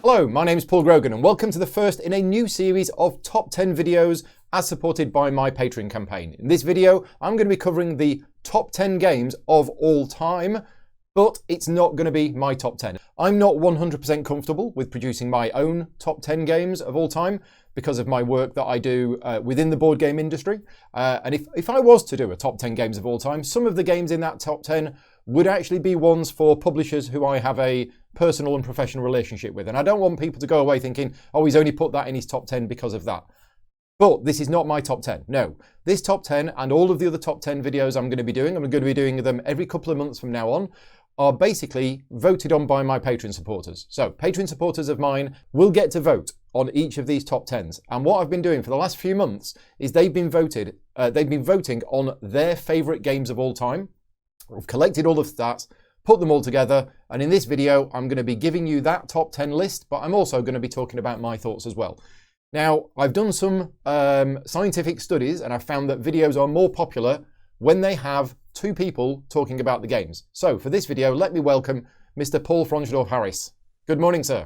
Hello, my name is Paul Grogan and welcome to the first in a new series of top 10 videos as supported by my Patreon campaign. In this video, I'm going to be covering the top 10 games of all time, but it's not going to be my top 10. I'm not 100% comfortable with producing my own top 10 games of all time because of my work that I do within the board game industry. And if I was to do a top 10 games of all time, some of the games in that top 10 would actually be ones for publishers who I have a personal and professional relationship with. And I don't want people to go away thinking, oh, he's only put that in his top 10 because of that. But this is not my top 10. No, this top 10 and all of the other top 10 videos I'm going to be doing them every couple of months from now on, are basically voted on by my Patreon supporters. So Patreon supporters of mine will get to vote on each of these top 10s. And what I've been doing for the last few months is they've been voting on their favorite games of all time. I've collected all of the stats, put them all together, and in this video, I'm going to be giving you that top 10 list, but I'm also going to be talking about my thoughts as well. Now, I've done some scientific studies, and I've found that videos are more popular when they have two people talking about the games. So, for this video, let me welcome Mr. Paul Fronsdorf-Harris. Good morning, sir.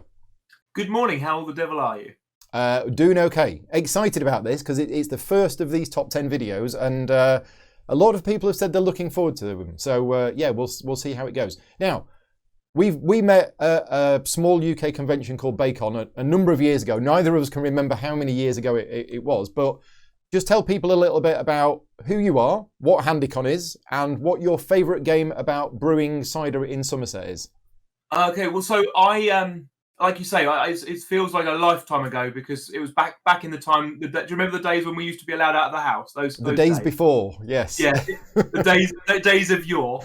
Good morning. How the devil are you? Doing okay. Excited about this, because it's the first of these top 10 videos, and a lot of people have said they're looking forward to them. So yeah, we'll see how it goes. Now, we met at a small UK convention called BakeOn a number of years ago. Neither of us can remember how many years ago it was, but just tell people a little bit about who you are, what HandyCon is, and what your favourite game about brewing cider in Somerset is. Okay, well, so I like you say, it feels like a lifetime ago because it was back in the time. Do you remember the days when we used to be allowed out of the house? Those days before, yes. Yeah, the days of yore.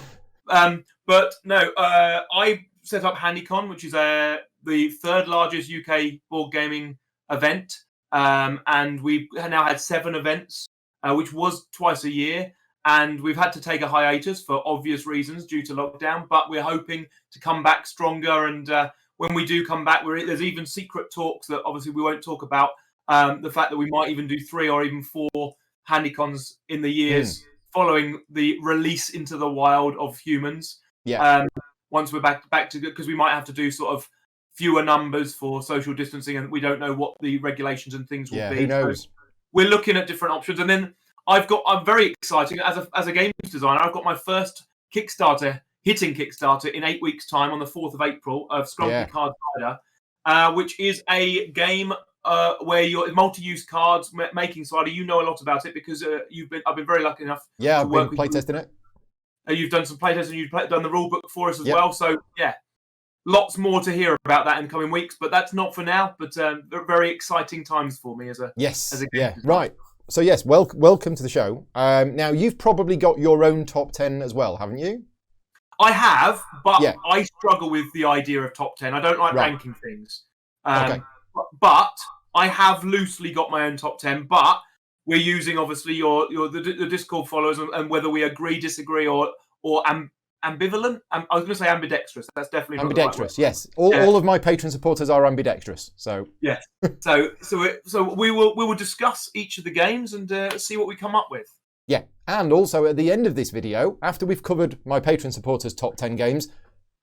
But no, I set up HandyCon, which is the third largest UK board gaming event, and we've now had 7 events, which was twice a year. And we've had to take a hiatus for obvious reasons due to lockdown, but we're hoping to come back stronger. And when we do come back, there's even secret talks that obviously we won't talk about. The fact that we might even do 3 or even 4 HandyCons in the years following the release into the wild of humans. Yeah. Once we're back to good, because we might have to do sort of fewer numbers for social distancing, and we don't know what the regulations and things will be. Who knows? So we're looking at different options, and then I'm very exciting as a games designer. I've got my first hitting Kickstarter in 8 weeks' time on the 4th of April of Scrumpy Card Cider, which is a game where you're multi-use cards making cider. You know a lot about it because I've been very lucky enough. Yeah, to I've been playtesting it. You've done some playtesting. You've done the rule book for us as well. So yeah, lots more to hear about that in coming weeks. But that's not for now. But very exciting times for me as a game designer. Right. So yes, welcome to the show. Now you've probably got your own top 10 as well, haven't you? I have, but I struggle with the idea of top 10. I don't like ranking things. Okay. But I have loosely got my own top 10. But we're using obviously the Discord followers and whether we agree, disagree, or ambivalent. I was going to say ambidextrous. That's definitely not ambidextrous. Yes, all of my Patreon supporters are ambidextrous. So yes. So we will discuss each of the games and see what we come up with. Yeah, and also at the end of this video, after we've covered my Patreon supporters' top 10 games,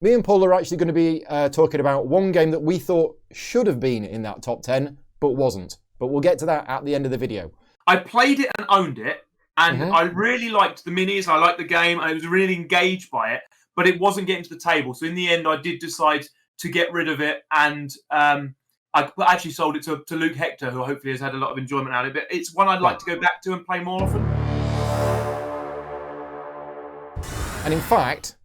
me and Paul are actually going to be talking about one game that we thought should have been in that top 10, but wasn't. But we'll get to that at the end of the video. I played it and owned it, and I really liked the minis. I liked the game. I was really engaged by it, but it wasn't getting to the table. So in the end, I did decide to get rid of it, and I actually sold it to Luke Hector, who hopefully has had a lot of enjoyment out of it. But it's one I'd like to go back to and play more often. And in fact,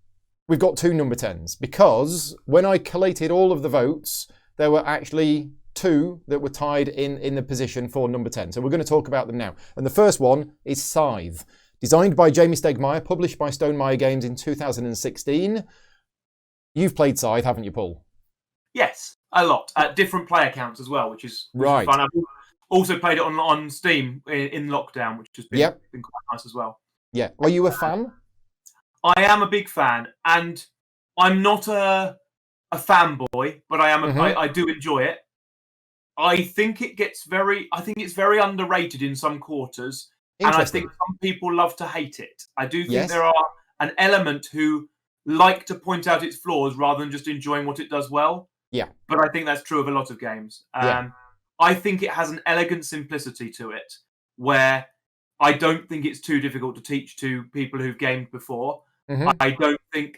we've got 2 number 10s, because when I collated all of the votes, there were actually 2 that were tied in the position for number 10. So we're going to talk about them now. And the first one is Scythe. Designed by Jamie Stegmaier, published by Stonemaier Games in 2016. You've played Scythe, haven't you, Paul? Yes, a lot. Different player counts as well, which is fun. I've also played it on Steam in lockdown, which has been quite nice as well. Yeah. Are you a fan? I am a big fan, and I'm not a fanboy, but I am. I do enjoy it. I think it's very underrated in some quarters, and I think some people love to hate it. I do think there are an element who like to point out its flaws rather than just enjoying what it does well. Yeah. But I think that's true of a lot of games. Yeah. I think it has an elegant simplicity to it, where I don't think it's too difficult to teach to people who've gamed before. Mhm.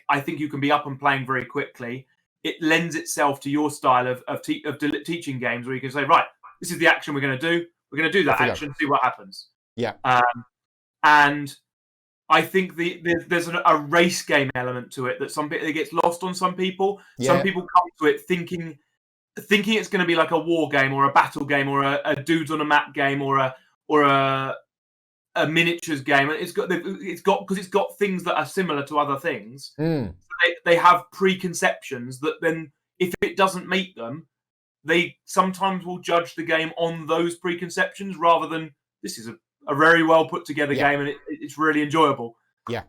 I think you can be up and playing very quickly. It lends itself to your style of teaching games, where you can say, right, this is the action we're going to do. We're going to do that Off we go. action, see what happens. Yeah. And I think there's a race game element to it that it gets lost on some people. Yeah. Some people come to it thinking it's going to be like a war game or a battle game or a dudes on a map game or a miniatures game. It's got because it's got things that are similar to other things. Mm. They have preconceptions that then, if it doesn't meet them, they sometimes will judge the game on those preconceptions rather than this is a very well put together game and it's really enjoyable. Yeah.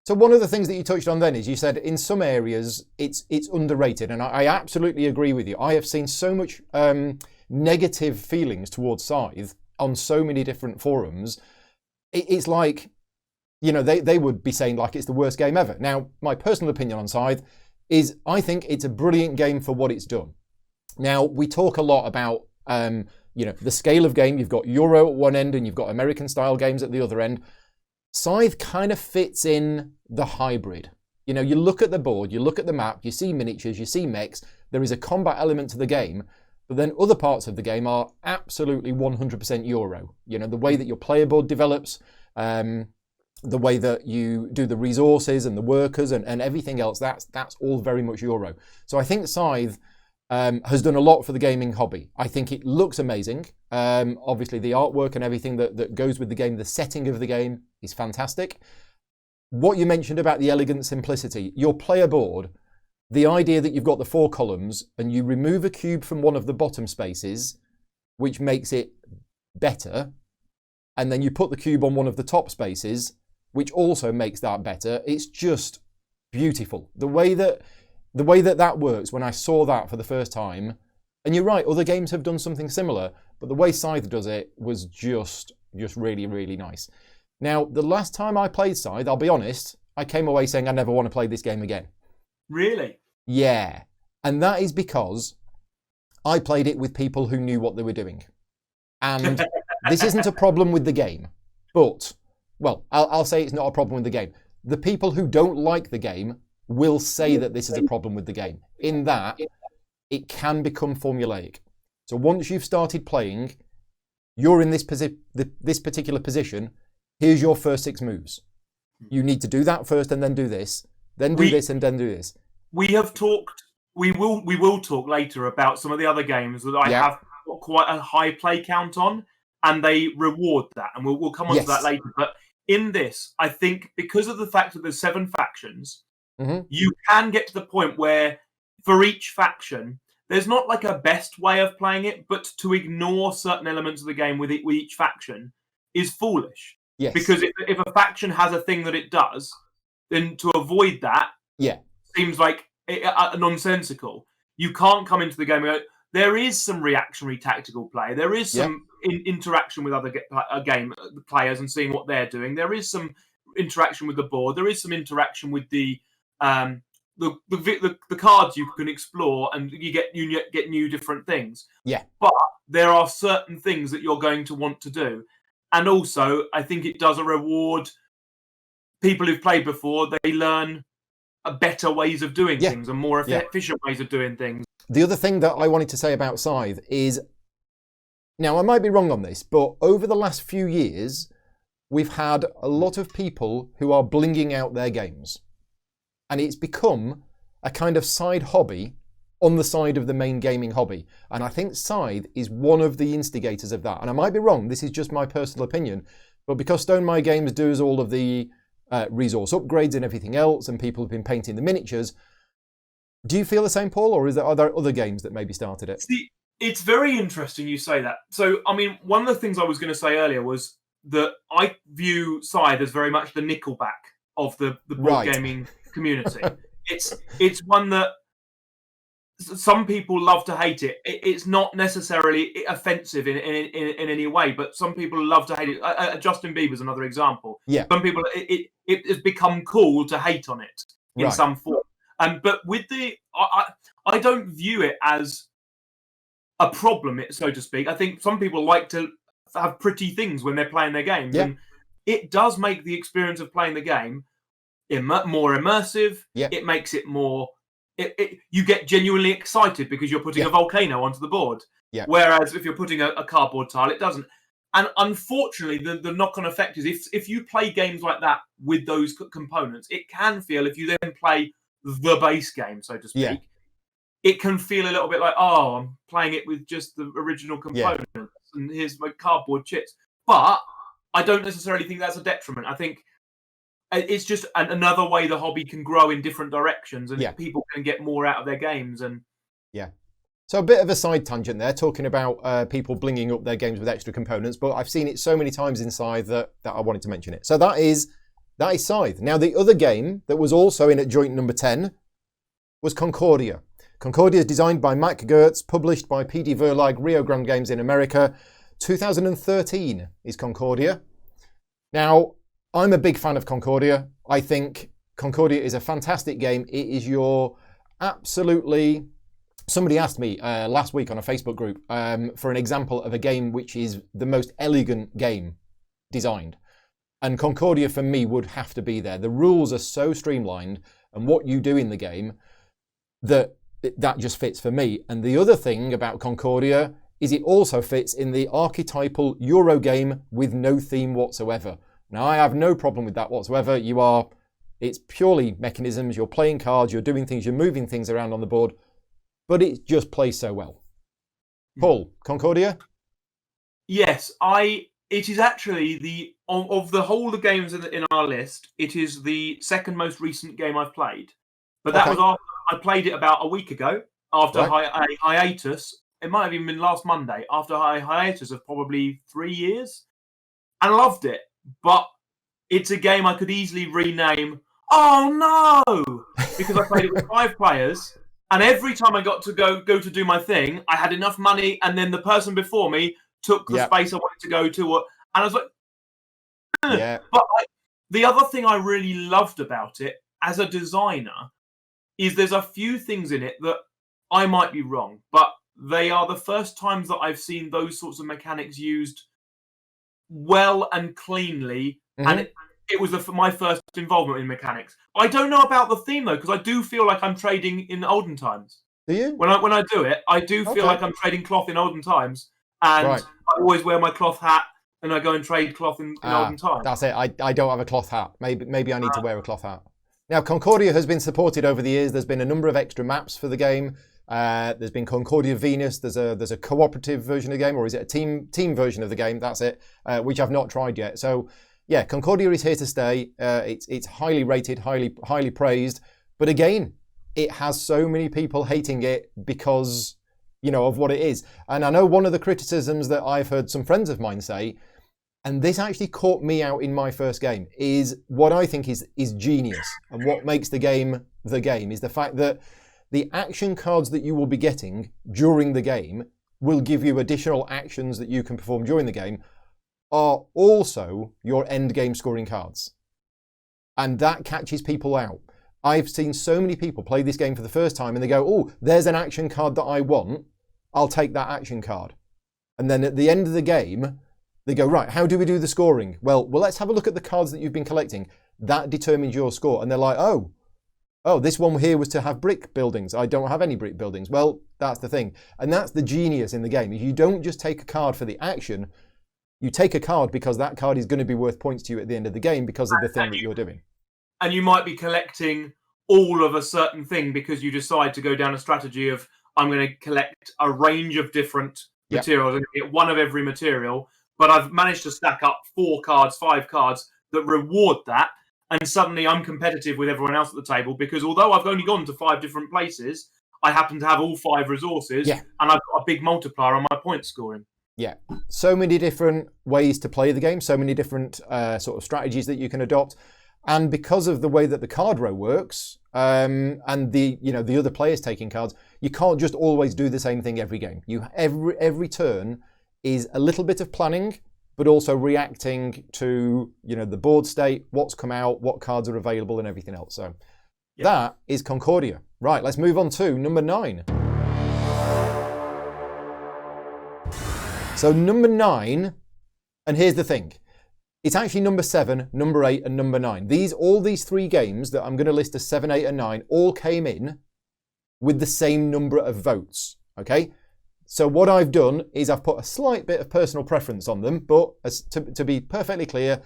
So one of the things that you touched on then is you said in some areas it's underrated, and I absolutely agree with you. I have seen so much negative feelings towards Scythe on so many different forums. It's like, you know, they would be saying like it's the worst game ever. Now, my personal opinion on Scythe is I think it's a brilliant game for what it's done. Now, we talk a lot about, you know, the scale of game. You've got Euro at one end and you've got American-style games at the other end. Scythe kind of fits in the hybrid. You know, you look at the board, you look at the map, you see miniatures, you see mechs. There is a combat element to the game, but then other parts of the game are absolutely 100% Euro. You know, the way that your player board develops, the way that you do the resources and the workers and everything else, that's all very much Euro. So I think Scythe has done a lot for the gaming hobby. I think it looks amazing. Obviously, the artwork and everything that goes with the game, the setting of the game is fantastic. What you mentioned about the elegant simplicity, your player board, the idea that you've got the 4 columns and you remove a cube from one of the bottom spaces, which makes it better, and then you put the cube on one of the top spaces, which also makes that better. It's just beautiful. The way that works, when I saw that for the first time, and you're right, other games have done something similar, but the way Scythe does it was just really, really nice. Now, the last time I played Scythe, I'll be honest, I came away saying I never want to play this game again. Really? Yeah. And that is because I played it with people who knew what they were doing. And this isn't a problem with the game, but, well, I'll say it's not a problem with the game. The people who don't like the game will say that this is a problem with the game, in that it can become formulaic. So once you've started playing, you're in this particular position, here's your first 6 moves. You need to do that first and then do this, then do this and then do this. We have talked, we will talk later about some of the other games that I have got quite a high play count on, and they reward that, and we'll come on to that later. But in this, I think because of the fact that there's 7 factions, you can get to the point where for each faction, there's not like a best way of playing it, but to ignore certain elements of the game with each faction is foolish. Yes. Because if a faction has a thing that it does, then to avoid that seems like nonsensical. You can't come into the game and go, there is some reactionary tactical play. There is some interaction with other game players and seeing what they're doing. There is some interaction with the board. There is some interaction with the cards you can explore, and you get new different things. Yeah. But there are certain things that you're going to want to do. And also, I think it does a reward people who've played before. They learn better ways of doing things and more efficient ways of doing things. The other thing that I wanted to say about Scythe is, now I might be wrong on this, but over the last few years, we've had a lot of people who are blinging out their games. And it's become a kind of side hobby on the side of the main gaming hobby. And I think Scythe is one of the instigators of that. And I might be wrong, this is just my personal opinion, but because Stone My Games does all of the resource upgrades and everything else, and people have been painting the miniatures, do you feel the same, Paul, or are there other games that maybe started it? See, it's very interesting you say that. So, I mean, one of the things I was going to say earlier was that I view Scythe as very much the Nickelback of the board gaming community. It's one that some people love to hate it. It's not necessarily offensive in any way, but some people love to hate it. Justin Bieber's another example. Yeah. Some people, it has become cool to hate on it in some form. But with I don't view it as a problem, so to speak. I think some people like to have pretty things when they're playing their games, Yeah. and it does make the experience of playing the game more immersive. Yeah. It makes it more. You get genuinely excited because you're putting a volcano onto the board. Yeah. Whereas if you're putting a cardboard tile, it doesn't. And unfortunately, the knock-on effect is if you play games like that with those components, it can feel, if you then play the base game, so to speak, it can feel a little bit like, oh, I'm playing it with just the original components and here's my cardboard chips. But I don't necessarily think that's a detriment. I think it's just another way the hobby can grow in different directions, and people can get more out of their games. And so a bit of a side tangent there, talking about people blinging up their games with extra components, but I've seen it so many times in Scythe that I wanted to mention it. So that is Scythe. Now, the other game that was also in at joint number 10 was Concordia. Concordia is designed by Mac Gertz, published by PD Verlag, Rio Grande Games in America. 2013 is Concordia. Now, I'm a big fan of Concordia. I think Concordia is a fantastic game. It is your absolutely... Somebody asked me last week on a Facebook group for an example of a game which is the most elegant game designed. And Concordia, for me, would have to be there. The rules are so streamlined, and what you do in the game, that just fits for me. And the other thing about Concordia is it also fits in the archetypal Euro game with no theme whatsoever. Now, I have no problem with that whatsoever. It's purely mechanisms. You're playing cards, you're doing things, you're moving things around on the board. But it just plays so well. Paul, Concordia? Yes, it is actually of the whole the games in our list, it is the second most recent game I've played. But that was after I played it about a week ago, after a hiatus. It might have even been last Monday, after a hiatus of probably 3 years. And I loved it. But it's a game I could easily rename, Oh No! Because I played it with 5 players. And every time I got to go to do my thing, I had enough money, and then the person before me took the space I wanted to go to. And I was like, But the other thing I really loved about it as a designer is there's a few things in it that I might be wrong, but they are the first times that I've seen those sorts of mechanics used well and cleanly. Mm-hmm. And it was my first involvement in mechanics. I don't know about the theme though, because I do feel like I'm trading in olden times. Do you? When I do it, I do feel like I'm trading cloth in olden times, and I always wear my cloth hat, and I go and trade cloth in olden times. That's it. I don't have a cloth hat. Maybe I need to wear a cloth hat. Now, Concordia has been supported over the years. There's been a number of extra maps for the game. There's been Concordia Venus. There's a cooperative version of the game, or is it a team version of the game? That's it, which I've not tried yet. So. Yeah, Concordia is here to stay. It's highly rated, highly praised. But again, it has so many people hating it because, of what it is. And I know one of the criticisms that I've heard some friends of mine say, and this actually caught me out in my first game, is what I think is genius. And what makes the game is the fact that the action cards that you will be getting during the game will give you additional actions that you can perform during the game, are also your end game scoring cards. And that catches people out. I've seen so many people play this game for the first time and they go, oh, there's an action card that I want. I'll take that action card. And then at the end of the game, they go, right, how do we do the scoring? Well, let's have a look at the cards that you've been collecting. That determines your score. And they're like, oh, this one here was to have brick buildings. I don't have any brick buildings. Well, that's the thing. And that's the genius in the game. You don't just take a card for the action. You take a card because that card is going to be worth points to you at the end of the game because of the thing that you're doing. And you might be collecting all of a certain thing because you decide to go down a strategy of, I'm going to collect a range of different materials and get one of every material, but I've managed to stack up 4 cards, 5 cards that reward that, and suddenly I'm competitive with everyone else at the table because although I've only gone to 5 different places, I happen to have all 5 resources, and I've got a big multiplier on my point scoring. Yeah, so many different ways to play the game, so many different sort of strategies that you can adopt. And because of the way that the card row works, and the other players taking cards, you can't just always do the same thing every game. Every turn is a little bit of planning, but also reacting to the board state, what's come out, what cards are available, and everything else. So Yeah. That is Concordia. Right, let's move on to number 9. So number 9, and here's the thing. It's actually number 7, number 8, and number 9. All these 3 games that I'm going to list as 7, 8, and 9 all came in with the same number of votes. Okay? So what I've done is I've put a slight bit of personal preference on them, but to be perfectly clear,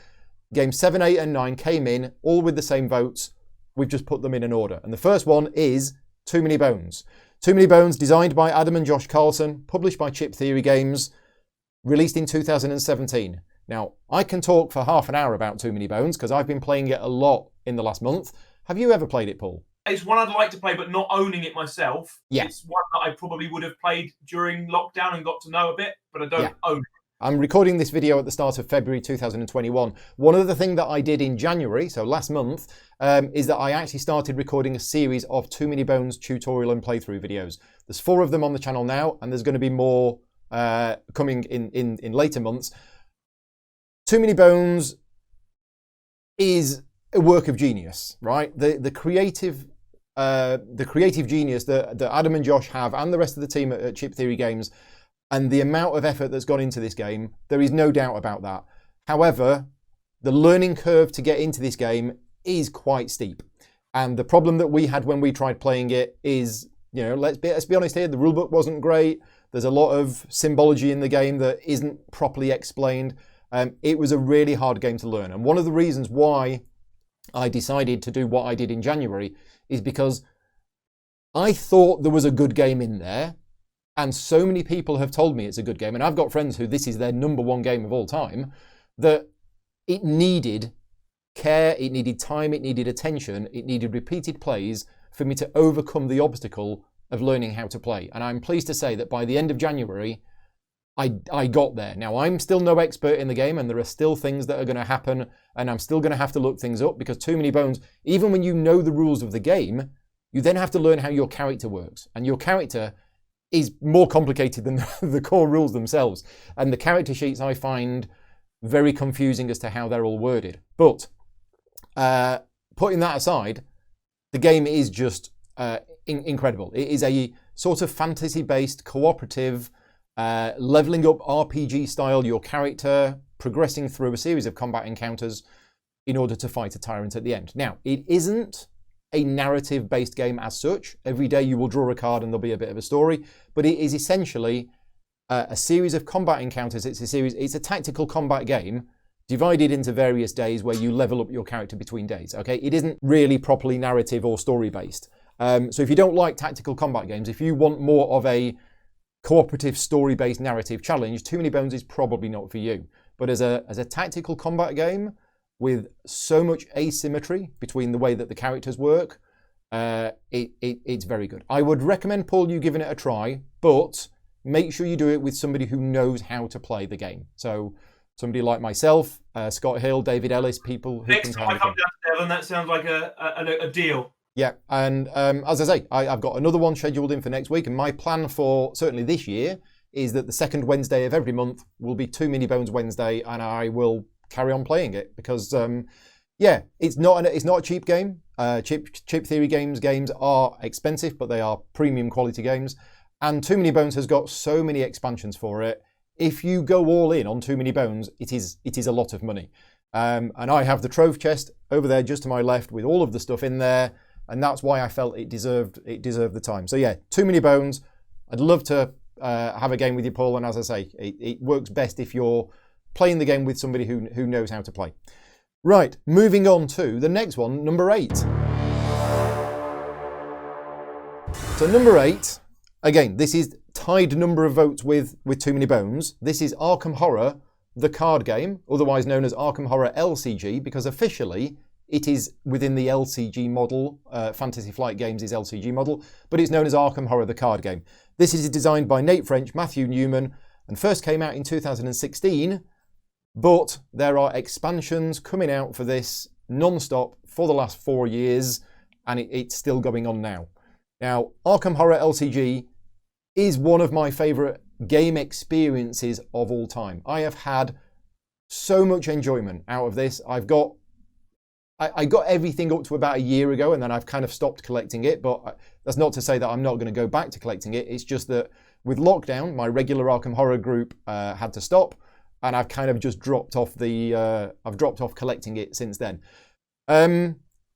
games 7, 8, and 9 came in all with the same votes. We've just put them in an order. And the first one is Too Many Bones. Too Many Bones, designed by Adam and Josh Carlson, published by Chip Theory Games, released in 2017. Now, I can talk for half an hour about Too Many Bones because I've been playing it a lot in the last month. Have you ever played it, Paul? It's one I'd like to play, but not owning it myself. Yeah. It's one that I probably would have played during lockdown and got to know a bit, but I don't own it. I'm recording this video at the start of February 2021. One other thing that I did in January, so last month, is that I actually started recording a series of Too Many Bones tutorial and playthrough videos. There's 4 of them on the channel now, and there's going to be more coming in later months. Too Many Bones is a work of genius, right? The creative genius that Adam and Josh have, and the rest of the team at Chip Theory Games, and the amount of effort that's gone into this game, there is no doubt about that. However, the learning curve to get into this game is quite steep. And the problem that we had when we tried playing it is, let's be honest here, the rulebook wasn't great. There's a lot of symbology in the game that isn't properly explained. It was a really hard game to learn. And one of the reasons why I decided to do what I did in January is because I thought there was a good game in there. And so many people have told me it's a good game, and I've got friends who this is their number 1 game of all time, that it needed care, it needed time, it needed attention, it needed repeated plays for me to overcome the obstacle of learning how to play. And I'm pleased to say that by the end of January, I got there. Now, I'm still no expert in the game, and there are still things that are going to happen, and I'm still going to have to look things up, because Too Many Bones, even when you know the rules of the game, you then have to learn how your character works. And your character is more complicated than the core rules themselves. And the character sheets I find very confusing as to how they're all worded. But putting that aside, the game is just incredible. It is a sort of fantasy-based, cooperative, leveling up RPG style, your character progressing through a series of combat encounters in order to fight a tyrant at the end. Now, it isn't a narrative-based game as such. Every day you will draw a card and there'll be a bit of a story, but it is essentially a series of combat encounters. It's a tactical combat game divided into various days where you level up your character between days. Okay, it isn't really properly narrative or story-based. So if you don't like tactical combat games, if you want more of a cooperative story-based narrative challenge, Too Many Bones is probably not for you. But as a tactical combat game, with so much asymmetry between the way that the characters work, it's very good. I would recommend, Paul, you giving it a try, but make sure you do it with somebody who knows how to play the game. So somebody like myself, Scott Hill, David Ellis, people who Next time I come down to Devon, that sounds like a deal. Yeah, and as I say, I've got another one scheduled in for next week, and my plan for certainly this year is that the second Wednesday of every month will be Too Many Bones Wednesday, and I will carry on playing it because, it's not a cheap game. Chip Theory games are expensive, but they are premium quality games. And Too Many Bones has got so many expansions for it. If you go all in on Too Many Bones, it is a lot of money. And I have the trove chest over there just to my left with all of the stuff in there, and that's why I felt it deserved the time. So yeah, Too Many Bones. I'd love to have a game with you, Paul. And as I say, it works best if you're playing the game with somebody who knows how to play. Right, moving on to the next one, number 8. So number 8, again, this is tied number of votes with Too Many Bones. This is Arkham Horror, the card game, otherwise known as Arkham Horror LCG, because officially it is within the LCG model. Fantasy Flight Games is LCG model, but it's known as Arkham Horror, the card game. This is designed by Nate French, Matthew Newman, and first came out in 2016. But there are expansions coming out for this non-stop for the last 4 years, and it's still going on now. Now, Arkham Horror LCG is one of my favourite game experiences of all time. I have had so much enjoyment out of this. I've got I got everything up to about a year ago, and then I've kind of stopped collecting it. But that's not to say that I'm not going to go back to collecting it. It's just that with lockdown, my regular Arkham Horror group had to stop, and I've kind of just dropped off I've dropped off collecting it since then.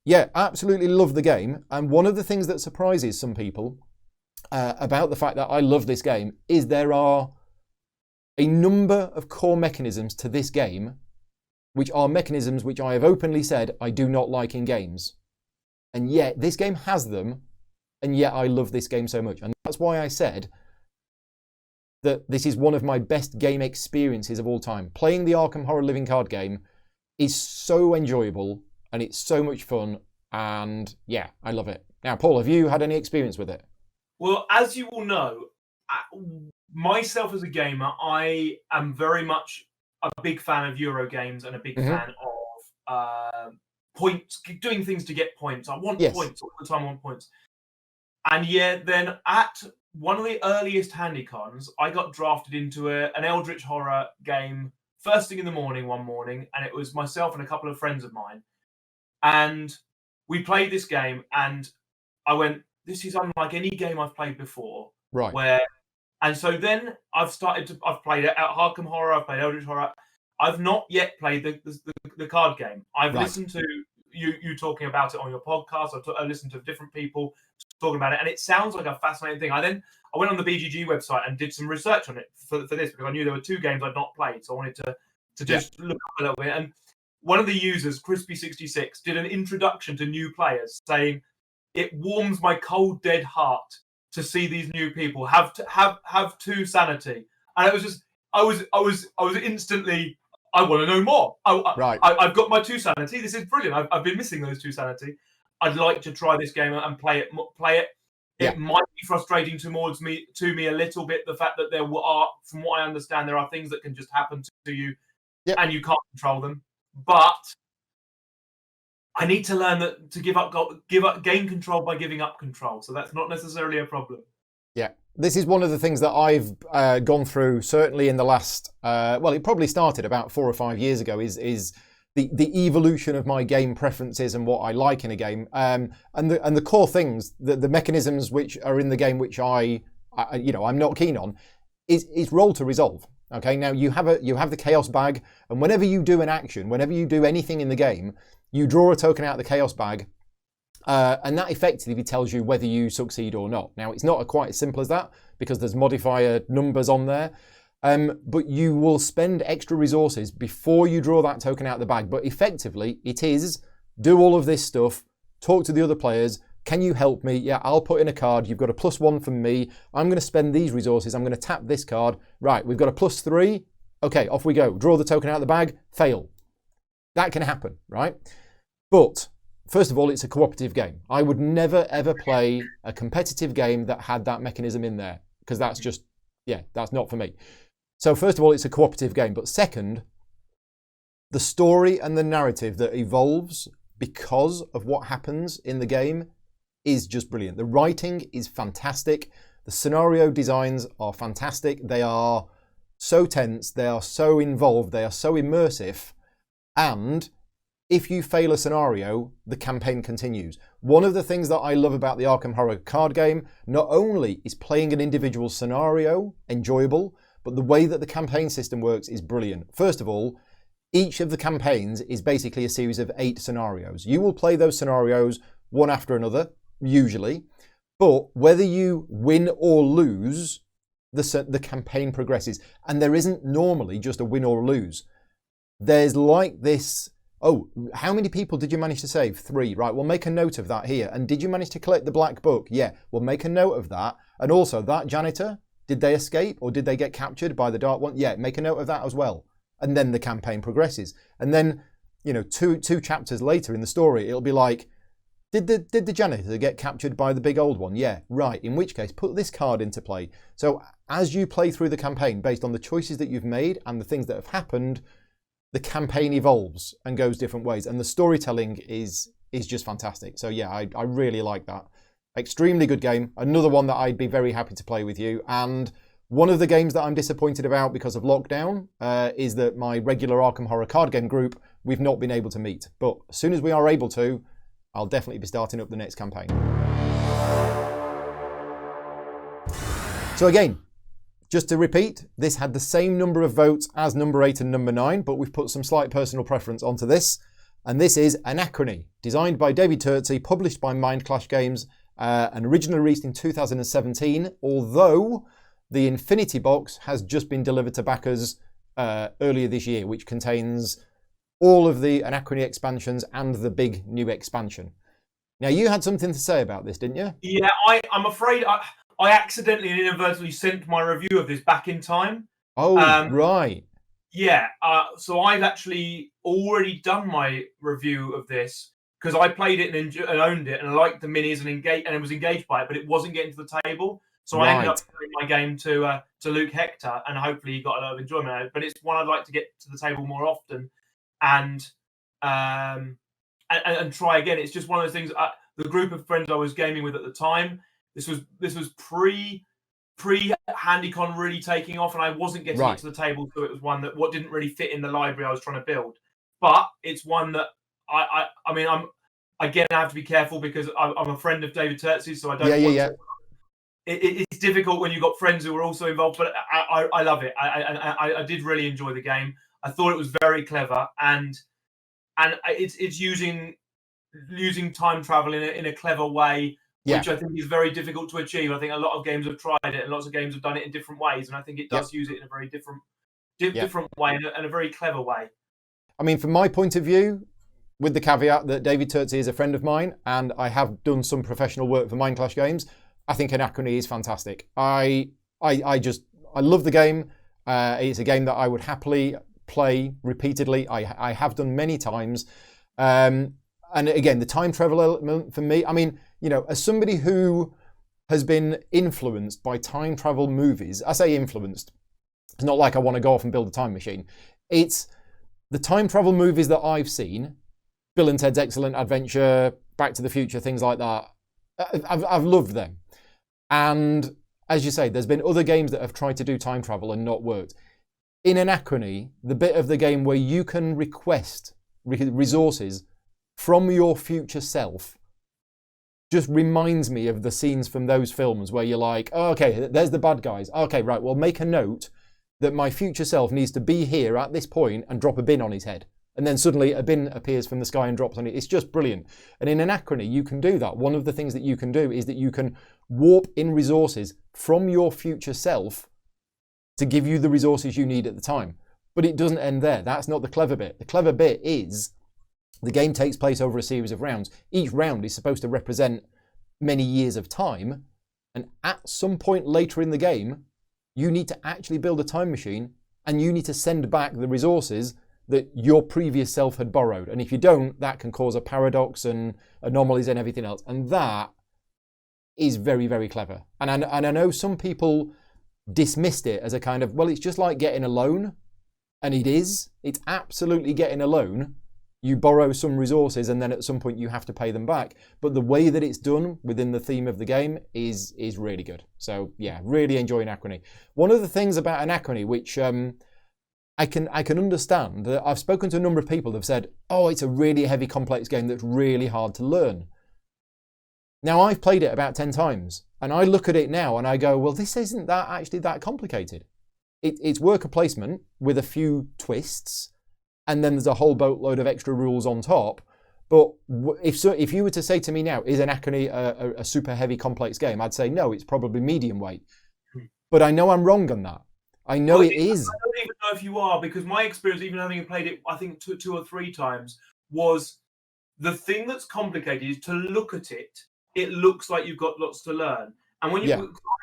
Yeah, absolutely love the game. And one of the things that surprises some people about the fact that I love this game is there are a number of core mechanisms to this game, which are mechanisms which I have openly said I do not like in games. And yet this game has them, and yet I love this game so much. And that's why I said that this is one of my best game experiences of all time. Playing the Arkham Horror Living Card game is so enjoyable, and it's so much fun, and yeah, I love it. Now, Paul, have you had any experience with it? Well, as you all know, myself as a gamer, I am very much a big fan of Euro games and a big fan of points, doing things to get points. I want points all the time. I want points. And yeah, then at one of the earliest Handycons, I got drafted into an Eldritch Horror game first thing in the morning one morning, and it was myself and a couple of friends of mine. And we played this game, and I went, this is unlike any game I've played before. Right. And so then I've played it at Arkham Horror, I've played Eldritch Horror. I've not yet played the card game. I've listened to you talking about it on your podcast. I've listened to different people talking about it, and it sounds like a fascinating thing. I went on the BGG website and did some research on it for this, because I knew there were 2 games I'd not played, so I wanted to just look up a little bit. And one of the users, Crispy66, did an introduction to new players, saying, "It warms my cold, dead heart to see these new people have 2 sanity." And it was just, I was instantly, I want to know more. I've got my 2 sanity. This is brilliant. I've been missing those 2 sanity. I'd like to try this game and play it. Yeah. It might be frustrating to me a little bit, the fact that there are, from what I understand, there are things that can just happen to you, and you can't control them. But I need to learn that to give up gain control by giving up control. So that's not necessarily a problem. Yeah, this is one of the things that I've gone through, certainly in the last, it probably started about 4 or 5 years ago, is the evolution of my game preferences and what I like in a game. And the core things, the mechanisms which are in the game which I'm not keen on, is roll to resolve. Okay, now you have the chaos bag, and whenever you do an action, whenever you do anything in the game, you draw a token out of the chaos bag, and that effectively tells you whether you succeed or not. Now, it's not quite as simple as that, because there's modifier numbers on there, but you will spend extra resources before you draw that token out of the bag. But effectively, it is do all of this stuff, talk to the other players. Can you help me? Yeah, I'll put in a card. You've got a +1 from me. I'm going to spend these resources. I'm going to tap this card. Right, we've got a +3. Okay, off we go. Draw the token out of the bag. Fail. That can happen, right? But first of all, it's a cooperative game. I would never, ever play a competitive game that had that mechanism in there, because that's just, that's not for me. So first of all, it's a cooperative game. But second, the story and the narrative that evolves because of what happens in the game is just brilliant. The writing is fantastic. The scenario designs are fantastic. They are so tense. They are so involved. They are so immersive. And if you fail a scenario, the campaign continues. One of the things that I love about the Arkham Horror card game, not only is playing an individual scenario enjoyable, but the way that the campaign system works is brilliant. First of all, each of the campaigns is basically a series of 8 scenarios. You will play those scenarios one after another, usually, but whether you win or lose, the campaign progresses. And there isn't normally just a win or lose. There's like this, how many people did you manage to save? 3, right, we'll make a note of that here. And did you manage to collect the black book? Yeah, we'll make a note of that. And also, that janitor, did they escape or did they get captured by the dark one? Yeah, make a note of that as well. And then the campaign progresses. And then, two chapters later in the story, it'll be like, did the janitor get captured by the big old one? Yeah, right. In which case, put this card into play. So as you play through the campaign, based on the choices that you've made and the things that have happened, the campaign evolves and goes different ways. And the storytelling is just fantastic. So yeah, I really like that. Extremely good game. Another one that I'd be very happy to play with you. And one of the games that I'm disappointed about because of lockdown is that my regular Arkham Horror card game group we've not been able to meet. But as soon as we are able to, I'll definitely be starting up the next campaign. So again, just to repeat, this had the same number of votes as number 8 and number 9, but we've put some slight personal preference onto this. And this is Anachrony, designed by David Turczi, published by Mindclash Games, and originally released in 2017, although the Infinity Box has just been delivered to backers earlier this year, which contains all of the Anachrony expansions and the big new expansion. Now, you had something to say about this, didn't you? Yeah, I'm afraid I accidentally and inadvertently sent my review of this back in time. Oh, right. Yeah, so I've actually already done my review of this because I played it and owned it and I liked the minis and was engaged by it, but it wasn't getting to the table. So I ended up putting my game to Luke Hector, and hopefully he got a lot of enjoyment out of it. But it's one I'd like to get to the table more often and try again. It's just one of those things. The group of friends I was gaming with at the time, this was pre HandyCon really taking off, and I wasn't getting it to the table, so it was one that didn't really fit in the library I was trying to build. But it's one that I have to be careful because I'm a friend of David Turczi, so I don't. It's difficult when you've got friends who are also involved, but I love it. I did really enjoy the game. I thought it was very clever, and it's using time travel in a clever way, which I think is very difficult to achieve. I think a lot of games have tried it, and lots of games have done it in different ways, and I think it does use it in a very different way and a very clever way. I mean, from my point of view, with the caveat that David Turczi is a friend of mine, and I have done some professional work for Mindclash Games, I think Anachrony is fantastic. I love the game. It's a game that I would happily play repeatedly. I have done many times. And again, the time travel element for me, I mean, you know, as somebody who has been influenced by time travel movies, I say influenced, it's not like I want to go off and build a time machine. It's the time travel movies that I've seen, Bill and Ted's Excellent Adventure, Back to the Future, things like that. I've loved them. And as you say, there's been other games that have tried to do time travel and not worked. In Anachrony, the bit of the game where you can request resources from your future self just reminds me of the scenes from those films where you're like, oh, okay, there's the bad guys. Okay, right, well, make a note that my future self needs to be here at this point and drop a bin on his head. And then suddenly a bin appears from the sky and drops on it. It's just brilliant. And in Anachrony, you can do that. One of the things that you can do is that you can warp in resources from your future self to give you the resources you need at the time. But it doesn't end there. That's not the clever bit. The clever bit is the game takes place over a series of rounds. Each round is supposed to represent many years of time. And at some point later in the game, you need to actually build a time machine and you need to send back the resources that your previous self had borrowed. And if you don't, that can cause a paradox and anomalies and everything else. And that is very, very clever. And I know some people dismissed it as a kind of, well, it's just like getting a loan. And it is. It's absolutely getting a loan. You borrow some resources and then at some point you have to pay them back. But the way that it's done within the theme of the game is really good. So yeah, really enjoying Anachrony. One of the things about Anachrony, which I can understand, that I've spoken to a number of people that have said, oh, it's a really heavy, complex game that's really hard to learn. Now, I've played it about 10 times, and I look at it now and I go, well, this isn't that actually that complicated. It's worker placement with a few twists, and then there's a whole boatload of extra rules on top. But if you were to say to me now, is Anachrony a super heavy, complex game? I'd say no, it's probably medium weight. But I know I'm wrong on that. I know it is. I don't even know if you are, because my experience, even having played it, I think two or three times, was the thing that's complicated is to look at it. It looks like you've got lots to learn. And when I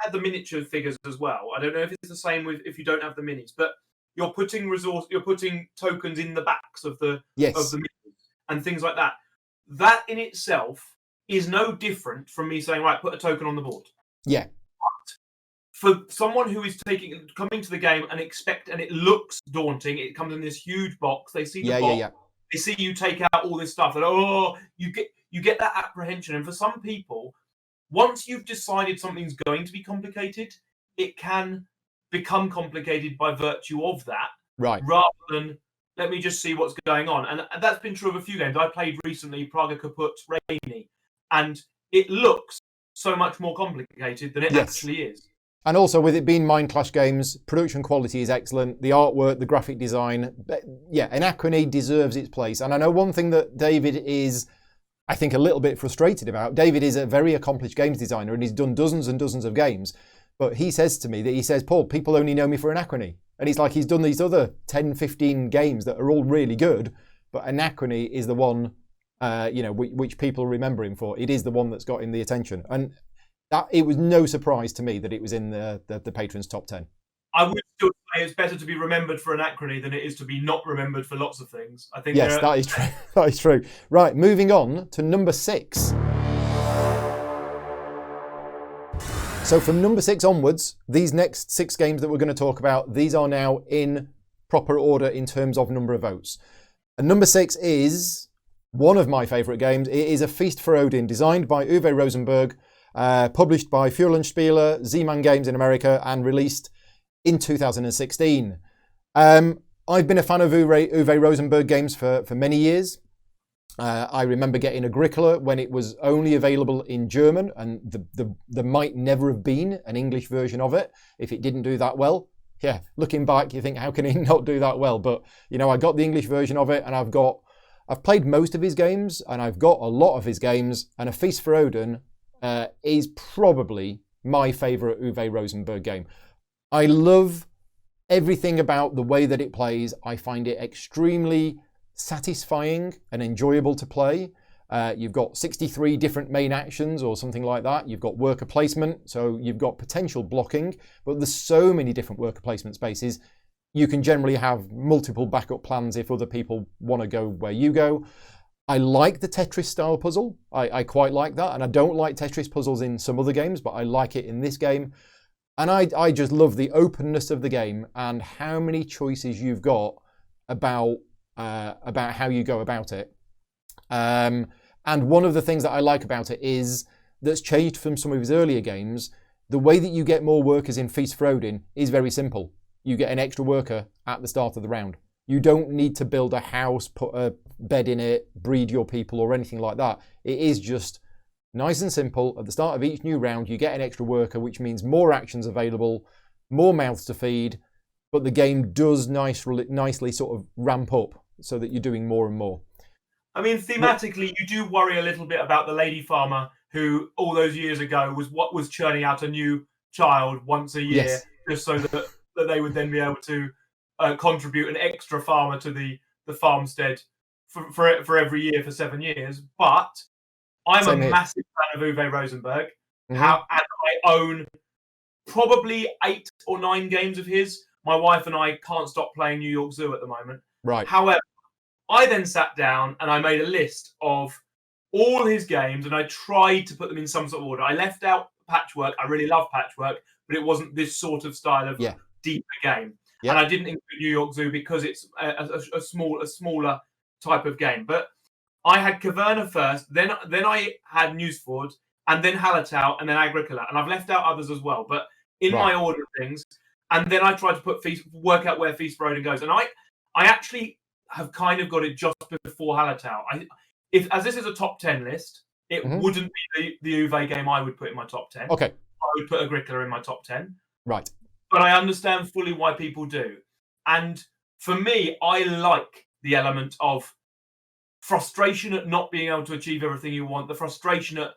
had the miniature figures as well. I don't know if it's the same with if you don't have the minis, but you're putting tokens in the backs of the minis and things like that. That in itself is no different from me saying, right, put a token on the board. Yeah. For someone who is coming to the game and it looks daunting, it comes in this huge box. They see the box. They see you take out all this stuff, and you get that apprehension. And for some people, once you've decided something's going to be complicated, it can become complicated by virtue of that, right? Rather than let me just see what's going on. And that's been true of a few games. I played recently Praga Kaput Rainy, and it looks so much more complicated than it actually is. And also, with it being Mind Clash games, production quality is excellent. The artwork, the graphic design, yeah, Anachrony deserves its place. And I know one thing that David is, I think, a little bit frustrated about. David is a very accomplished games designer, and he's done dozens and dozens of games. But he says to me that he says, Paul, people only know me for Anachrony. And it's like he's done these other 10, 15 games that are all really good, but Anachrony is the one, which people remember him for. It is the one that's got him the attention. And that it was no surprise to me that it was in the patrons' top 10. I would still say it's better to be remembered for Anachrony than it is to be not remembered for lots of things. I think. Yes, that is true. That is true. Right, moving on to number 6. So from number 6 onwards, these next 6 games that we're going to talk about, these are now in proper order in terms of number of votes. And number 6 is one of my favourite games. It is A Feast for Odin, designed by Uwe Rosenberg, published by Fuhlenspieler, Z-Man Games in America, and released in 2016. I've been a fan of Uwe Rosenberg games for many years. I remember getting Agricola when it was only available in German, and there might never have been an English version of it if it didn't do that well. Yeah, looking back, you think, how can he not do that well? But, I got the English version of it, and I've played most of his games, and I've got a lot of his games, and A Feast for Odin is probably my favourite Uwe Rosenberg game. I love everything about the way that it plays. I find it extremely satisfying and enjoyable to play. You've got 63 different main actions or something like that. You've got worker placement, so you've got potential blocking, but there's so many different worker placement spaces. You can generally have multiple backup plans if other people want to go where you go. I like the Tetris style puzzle. I quite like that, and I don't like Tetris puzzles in some other games, but I like it in this game. And I just love the openness of the game and how many choices you've got about how you go about it. And one of the things that I like about it is that's changed from some of his earlier games. The way that you get more workers in Feast for Odin is very simple. You get an extra worker at the start of the round. You don't need to build a house, put a bed in it, breed your people or anything like that. It is just nice and simple. At the start of each new round, you get an extra worker, which means more actions available, more mouths to feed, but the game does nicely sort of ramp up so that you're doing more and more. I mean, thematically, you do worry a little bit about the lady farmer who all those years ago was churning out a new child once a year, yes, just so that they would then be able to contribute an extra farmer to the farmstead for every year for 7 years. But I'm a massive fan of Uwe Rosenberg, and I own probably 8 or 9 games of his. My wife and I can't stop playing New York Zoo at the moment. Right. However, I then sat down and I made a list of all his games, and I tried to put them in some sort of order. I left out Patchwork. I really love Patchwork, but it wasn't this sort of style of deeper game. Yeah. And I didn't include New York Zoo because it's a smaller type of game. But I had Caverna first, then I had Newsford, and then Hallertau, and then Agricola. And I've left out others as well, but in my order of things. And then I tried to work out where Feast for Odin goes. And I actually have kind of got it just before Hallertau. As this is a top 10 list, it wouldn't be the Uwe game I would put in my top 10. Okay. I would put Agricola in my top 10. Right. But I understand fully why people do. And for me, I like the element of frustration at not being able to achieve everything you want, the frustration at,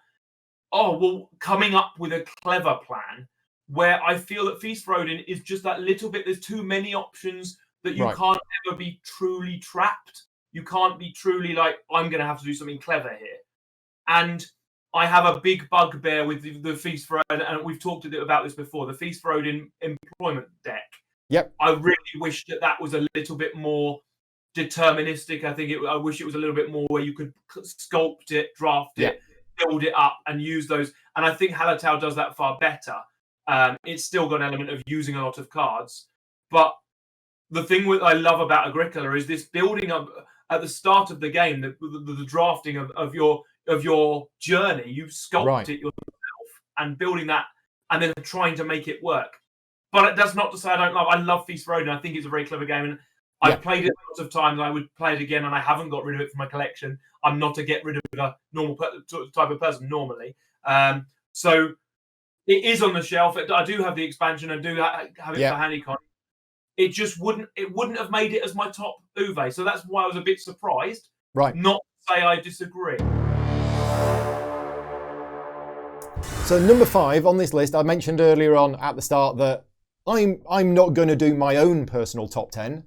coming up with a clever plan, where I feel that Feast for Odin is just that little bit, there's too many options that you can't ever be truly trapped. You can't be truly like, I'm going to have to do something clever here. And I have a big bugbear with the Feast for Odin, and we've talked about this before, the Feast for Odin employment deck. Yep. I really wish that was a little bit more deterministic. I wish it was a little bit more where you could sculpt it, draft it, build it up, and use those. And I think Hallertau does that far better. It's still got an element of using a lot of cards. But the thing I love about Agricola is this building up at the start of the game, the drafting of your journey. You sculpt it yourself and building that, and then trying to make it work. But that's not to say I love Feast for Odin. I think it's a very clever game, and I've played it lots of times. I would play it again, and I haven't got rid of it from my collection. I'm not a get rid of a normal type of person normally. So it is on the shelf. I do have the expansion. I do have it for HandyCon. It just wouldn't have made it as my top Uwe. So that's why I was a bit surprised. Right. Not to say I disagree. So number 5 on this list, I mentioned earlier on at the start that I'm not going to do my own personal top 10.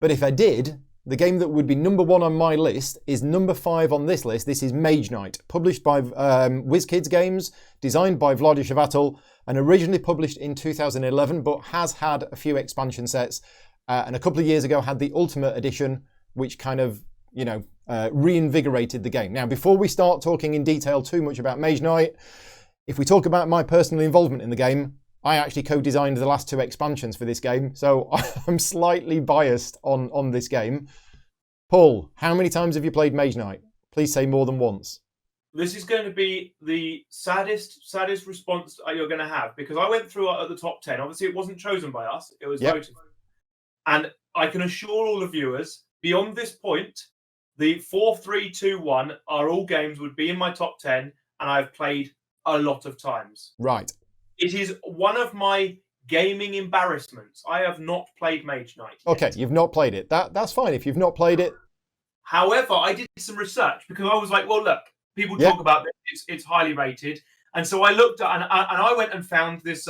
But if I did, the game that would be number 1 on my list is number 5 on this list. This is Mage Knight, published by WizKids Games, designed by Vlaada Chvátil, and originally published in 2011, but has had a few expansion sets. And a couple of years ago had the Ultimate Edition, which kind of, reinvigorated the game. Now, before we start talking in detail too much about Mage Knight, if we talk about my personal involvement in the game, I actually co-designed the last 2 expansions for this game, so I'm slightly biased on this game. Paul, how many times have you played Mage Knight? Please say more than once. This is going to be the saddest response you're going to have, because I went through at the top 10. Obviously, it wasn't chosen by us. It was voted. And I can assure all the viewers, beyond this point, the 4, 3, 2, 1 are all games would be in my top 10, and I've played a lot of times. Right. It is one of my gaming embarrassments. I have not played Mage Knight yet. Okay, you've not played it. That's fine if you've not played it. However, I did some research because I was like, well, look, people talk about this. It's highly rated. And so I looked at, and I went and found this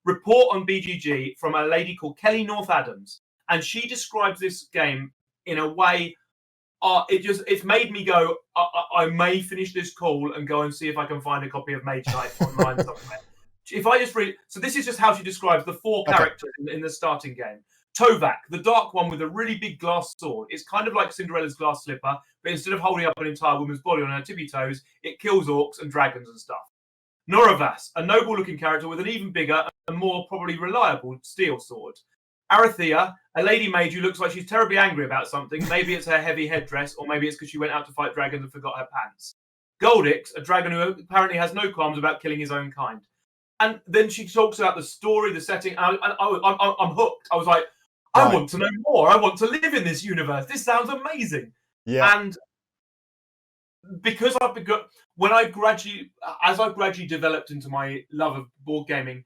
report on BGG from a lady called Kelly North Adams. And she describes this game in a way, it's made me go, I may finish this call and go and see if I can find a copy of Mage Knight online somewhere. If I just read, so this is just how she describes the 4 characters in the starting game. Tovak, the dark one with a really big glass sword. It's kind of like Cinderella's glass slipper, but instead of holding up an entire woman's body on her tippy toes, it kills orcs and dragons and stuff. Noravas, a noble-looking character with an even bigger and more probably reliable steel sword. Arathea, a lady mage who looks like she's terribly angry about something. Maybe it's her heavy headdress, or maybe it's because she went out to fight dragons and forgot her pants. Goldix, a dragon who apparently has no qualms about killing his own kind. And then she talks about the story, the setting. And I'm hooked. I was like, I want to know more. I want to live in this universe. This sounds amazing. Yeah. And because as I gradually developed into my love of board gaming,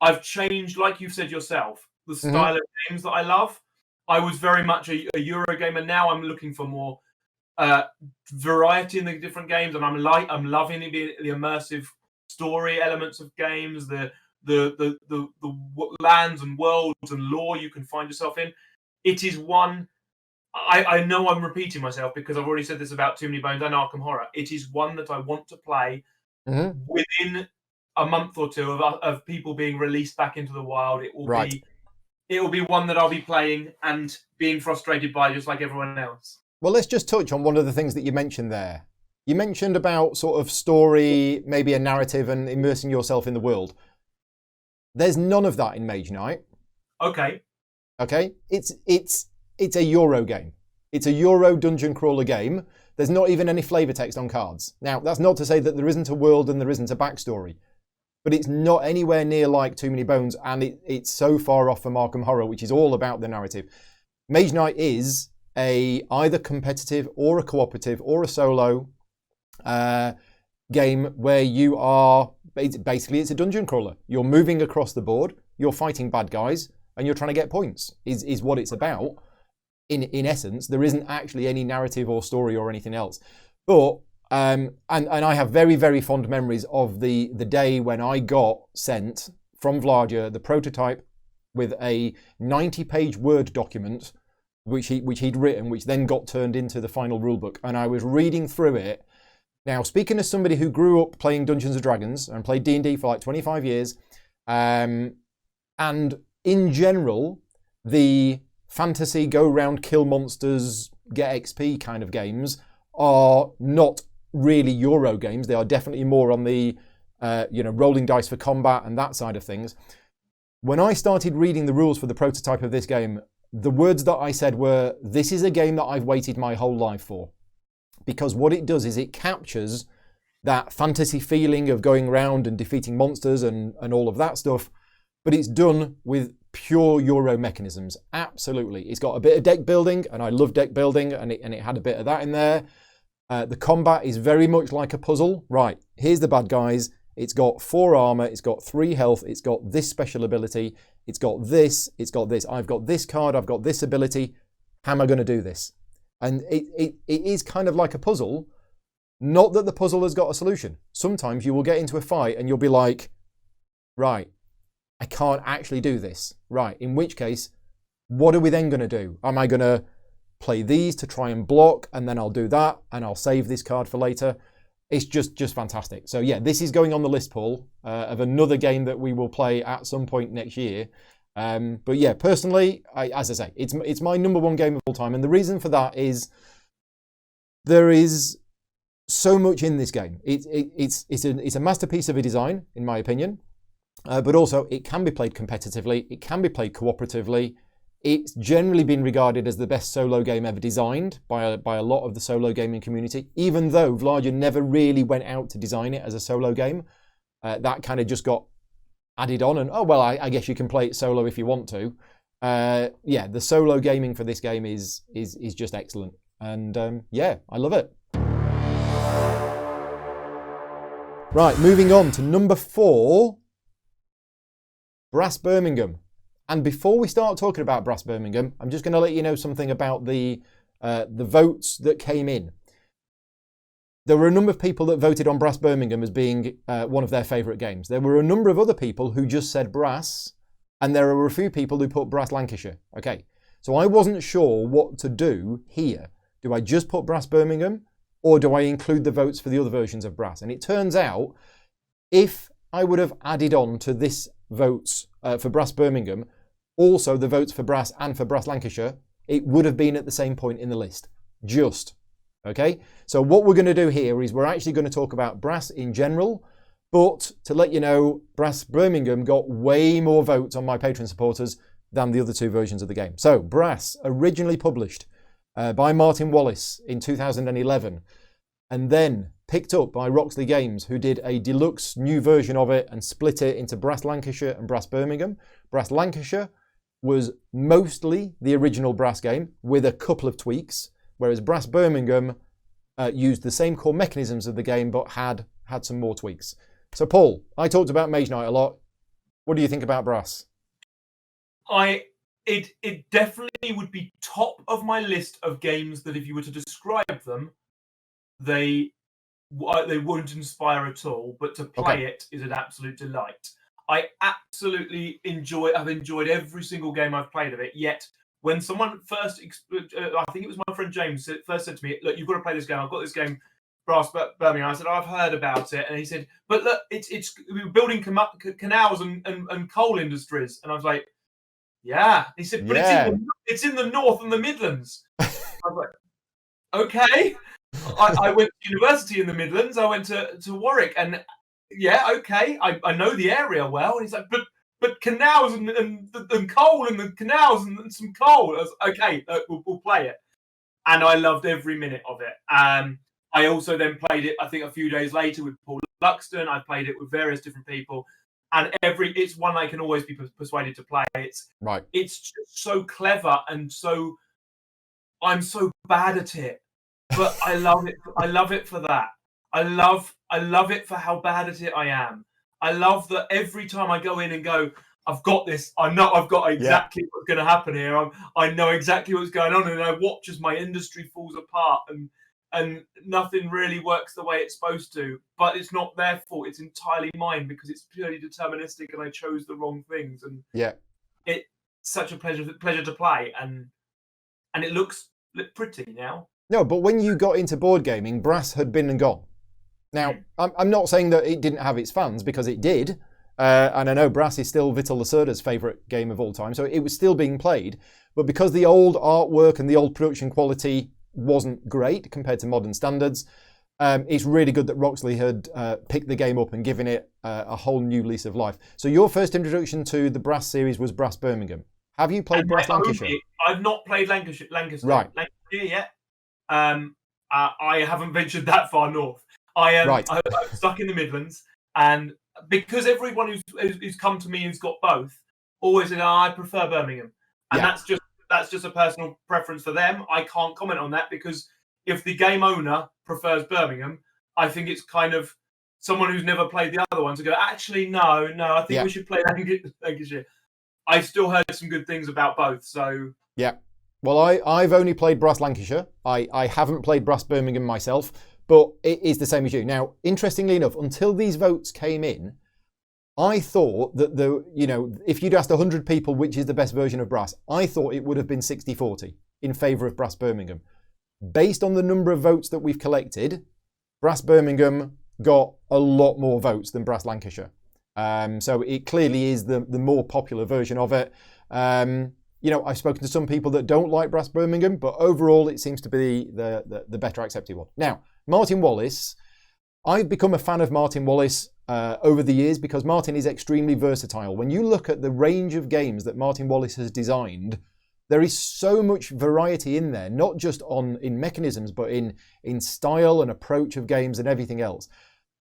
I've changed, like you've said yourself, the style of games that I love. I was very much a Euro gamer. Now I'm looking for more variety in the different games, and I'm loving the immersive story elements of games, the lands and worlds and lore you can find yourself in. It is one. I know I'm repeating myself because I've already said this about Too Many Bones and Arkham Horror. It is one that I want to play within a month or two of people being released back into the wild. It will be one that I'll be playing and being frustrated by, just like everyone else. Well, let's just touch on one of the things that you mentioned there. You mentioned about sort of story, maybe a narrative, and immersing yourself in the world. There's none of that in Mage Knight. Okay. It's a Euro game. It's a Euro dungeon crawler game. There's not even any flavour text on cards. Now, that's not to say that there isn't a world and there isn't a backstory, but it's not anywhere near like Too Many Bones, and it's so far off from Arkham Horror, which is all about the narrative. Mage Knight is either competitive or a cooperative or a solo game where you are basically, it's a dungeon crawler. You're moving across the board, you're fighting bad guys, and you're trying to get points. Is what it's about. In essence, there isn't actually any narrative or story or anything else. But and I have very, very fond memories of the day when I got sent from Vlaada the prototype with a 90-page Word document which he'd written, which then got turned into the final rulebook, and I was reading through it. Now, speaking as somebody who grew up playing Dungeons & Dragons and played D&D for like 25 years, and in general, the fantasy go round, kill monsters, get XP kind of games are not really Euro games. They are definitely more on the rolling dice for combat and that side of things. When I started reading the rules for the prototype of this game, the words that I said were, this is a game that I've waited my whole life for. Because what it does is it captures that fantasy feeling of going around and defeating monsters and all of that stuff, but it's done with pure Euro mechanisms. Absolutely. It's got a bit of deck building, and I love deck building, and it had a bit of that in there. The combat is very much like a puzzle. Right, here's the bad guys. It's got 4 armor, it's got 3 health, it's got this special ability, it's got this, it's got this. I've got this card, I've got this ability. How am I going to do this? And it is kind of like a puzzle. Not that the puzzle has got a solution. Sometimes you will get into a fight and you'll be like, right, I can't actually do this. Right, in which case, what are we then going to do? Am I going to play these to try and block, and then I'll do that, and I'll save this card for later? It's just fantastic. So yeah, this is going on the list, Paul, of another game that we will play at some point next year. But yeah, personally, as I say, it's my number 1 game of all time, and the reason for that is there is so much in this game. It's a masterpiece of a design, in my opinion, but also it can be played competitively, it can be played cooperatively. It's generally been regarded as the best solo game ever designed by a lot of the solo gaming community, even though Vlaardia never really went out to design it as a solo game. That kind of just got added on, and I guess you can play it solo if you want to. Yeah, the solo gaming for this game is just excellent, and yeah, I love it. Right, moving on to number 4, Brass Birmingham. And before we start talking about Brass Birmingham, I'm just going to let you know something about the votes that came in. There were a number of people that voted on Brass Birmingham as being one of their favourite games. There were a number of other people who just said Brass, and there were a few people who put Brass Lancashire. Okay, so I wasn't sure what to do here. Do I just put Brass Birmingham, or do I include the votes for the other versions of Brass? And it turns out, if I would have added on to this votes for Brass Birmingham, also the votes for Brass and for Brass Lancashire, it would have been at the same point in the list. Just. Okay? So what we're going to do here is we're actually going to talk about Brass in general, but to let you know, Brass Birmingham got way more votes on my Patreon supporters than the other 2 versions of the game. So Brass, originally published by Martin Wallace in 2011, and then picked up by Roxley Games, who did a deluxe new version of it and split it into Brass Lancashire and Brass Birmingham. Brass Lancashire was mostly the original Brass game with a couple of tweaks, whereas Brass Birmingham used the same core mechanisms of the game but had some more tweaks. So Paul, I talked about Mage Knight a lot. What do you think about Brass? It definitely would be top of my list of games that if you were to describe them, they wouldn't inspire at all, but to play it is an absolute delight. I absolutely I've enjoyed every single game I've played of it, yet when someone first, I think it was my friend James, first said to me, look, you've got to play this game, I've got this game, Brass Birmingham. I said, I've heard about it, and he said, but look, it's we're building canals and coal industries, and I was like, yeah. He said, but it's in the North and the Midlands. I was like, okay. I went to university in the Midlands. I went to Warwick, and yeah, okay, I know the area well. And he's like, but canals and coal and the canals and some coal. I was okay, we'll play it, and I loved every minute of it. I also then played it, I think, a few days later with Paul Luxton. I played it with various different people, and it's one I can always be persuaded to play. It's just so clever, and I'm so bad at it. But I love it. I love it for that. I love it for how bad at it I am. I love that every time I go in and go, I've got this. I know I've got exactly what's going to happen here. I know exactly what's going on, and I watch as my industry falls apart, and nothing really works the way it's supposed to. But it's not their fault. It's entirely mine because it's purely deterministic, and I chose the wrong things. And it's such a pleasure to play, and it looks pretty now. No, but when you got into board gaming, Brass had been and gone. Now, I'm not saying that it didn't have its fans, because it did. And I know Brass is still Vital Lacerda's favourite game of all time, so it was still being played. But because the old artwork and the old production quality wasn't great compared to modern standards, it's really good that Roxley had picked the game up and given it a whole new lease of life. So your first introduction to the Brass series was Brass Birmingham. Have you played Brass Lancashire? I've not played Lancashire right. yet. I haven't ventured that far north. I'm stuck in the Midlands, and because everyone who's come to me who's got both always said, I prefer Birmingham. And Yeah. that's just a personal preference for them. I can't comment on that because if the game owner prefers Birmingham, I think it's kind of someone who's never played the other one to go, actually, no, I think we should play Lancashire. I still heard some good things about both. So yeah. Well, I've only played Brass Lancashire. I haven't played Brass Birmingham myself, but it is the same as you. Now, interestingly enough, until these votes came in, I thought that if you'd asked 100 people which is the best version of Brass, I thought it would have been 60-40 in favour of Brass Birmingham. Based on the number of votes that we've collected, Brass Birmingham got a lot more votes than Brass Lancashire. So it clearly is the more popular version of it. I've spoken to some people that don't like Brass Birmingham, but overall it seems to be the better accepted one. Now, Martin Wallace, I've become a fan of Martin Wallace over the years because Martin is extremely versatile. When you look at the range of games that Martin Wallace has designed, there is so much variety in there, not just in mechanisms, but in style and approach of games and everything else.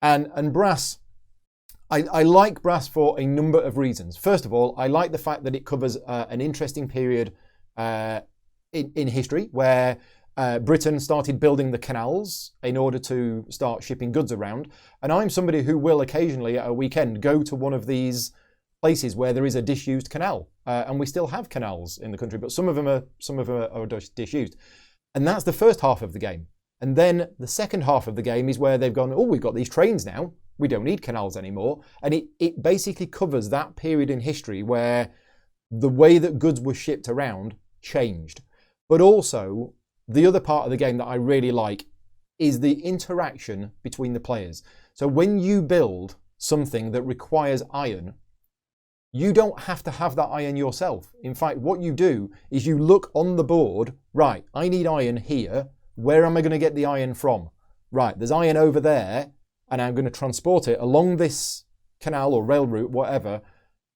And Brass, I like Brass for a number of reasons. First of all, I like the fact that it covers an interesting period in history where Britain started building the canals in order to start shipping goods around. And I'm somebody who will occasionally at a weekend go to one of these places where there is a disused canal. And we still have canals in the country, but some of them are disused. And that's the first half of the game. And then the second half of the game is where they've gone, oh, we've got these trains now. We don't need canals anymore. And it basically covers that period in history where the way that goods were shipped around changed. But also, the other part of the game that I really like is the interaction between the players. So when you build something that requires iron, you don't have to have that iron yourself. In fact, what you do is you look on the board, right, I need iron here. Where am I going to get the iron from? Right, there's iron over there, and I'm going to transport it along this canal or rail route, whatever,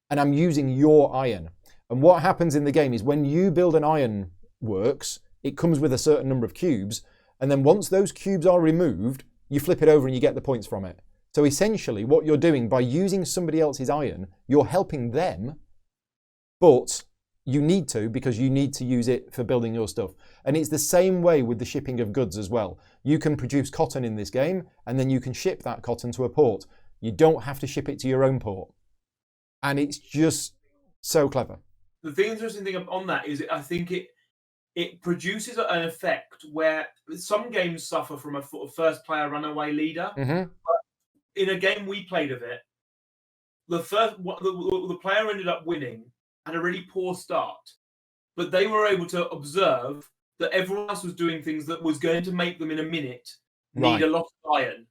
and I'm using your iron. And what happens in the game is when you build an iron works, it comes with a certain number of cubes, and then once those cubes are removed, you flip it over and you get the points from it. So essentially what you're doing by using somebody else's iron, you're helping them, but you need to because you need to use it for building your stuff. And it's the same way with the shipping of goods as well. You can produce cotton in this game, and then you can ship that cotton to a port. You don't have to ship it to your own port. And it's just so clever. The interesting thing on that is I think it produces an effect where some games suffer from a first player runaway leader. Mm-hmm. But in a game we played of it, the player ended up winning, had a really poor start, but they were able to observe that everyone else was doing things that was going to make them in a minute need a lot of iron.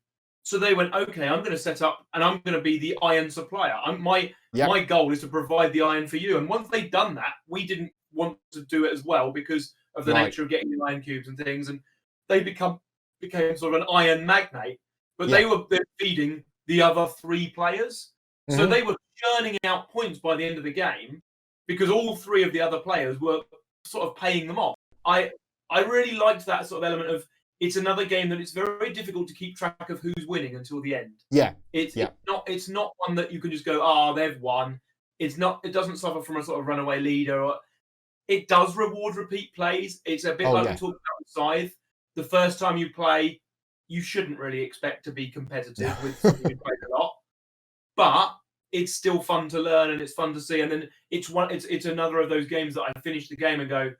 So they went, okay, I'm going to set up and I'm going to be the iron supplier. My goal is to provide the iron for you. And once they'd done that, we didn't want to do it as well because of the nature of getting the iron cubes and things. And they became sort of an iron magnate, but they were feeding the other three players. Mm-hmm. So they were churning out points by the end of the game because all three of the other players were sort of paying them off. I really liked that sort of element of it's another game that it's very difficult to keep track of who's winning until the end. Yeah. It's not one that you can just go, they've won. It doesn't suffer from a sort of runaway leader. It does reward repeat plays. It's a bit we talked about with Scythe. The first time you play, you shouldn't really expect to be competitive with something you played a lot. But it's still fun to learn and it's fun to see. And then it's another of those games that I finish the game and go,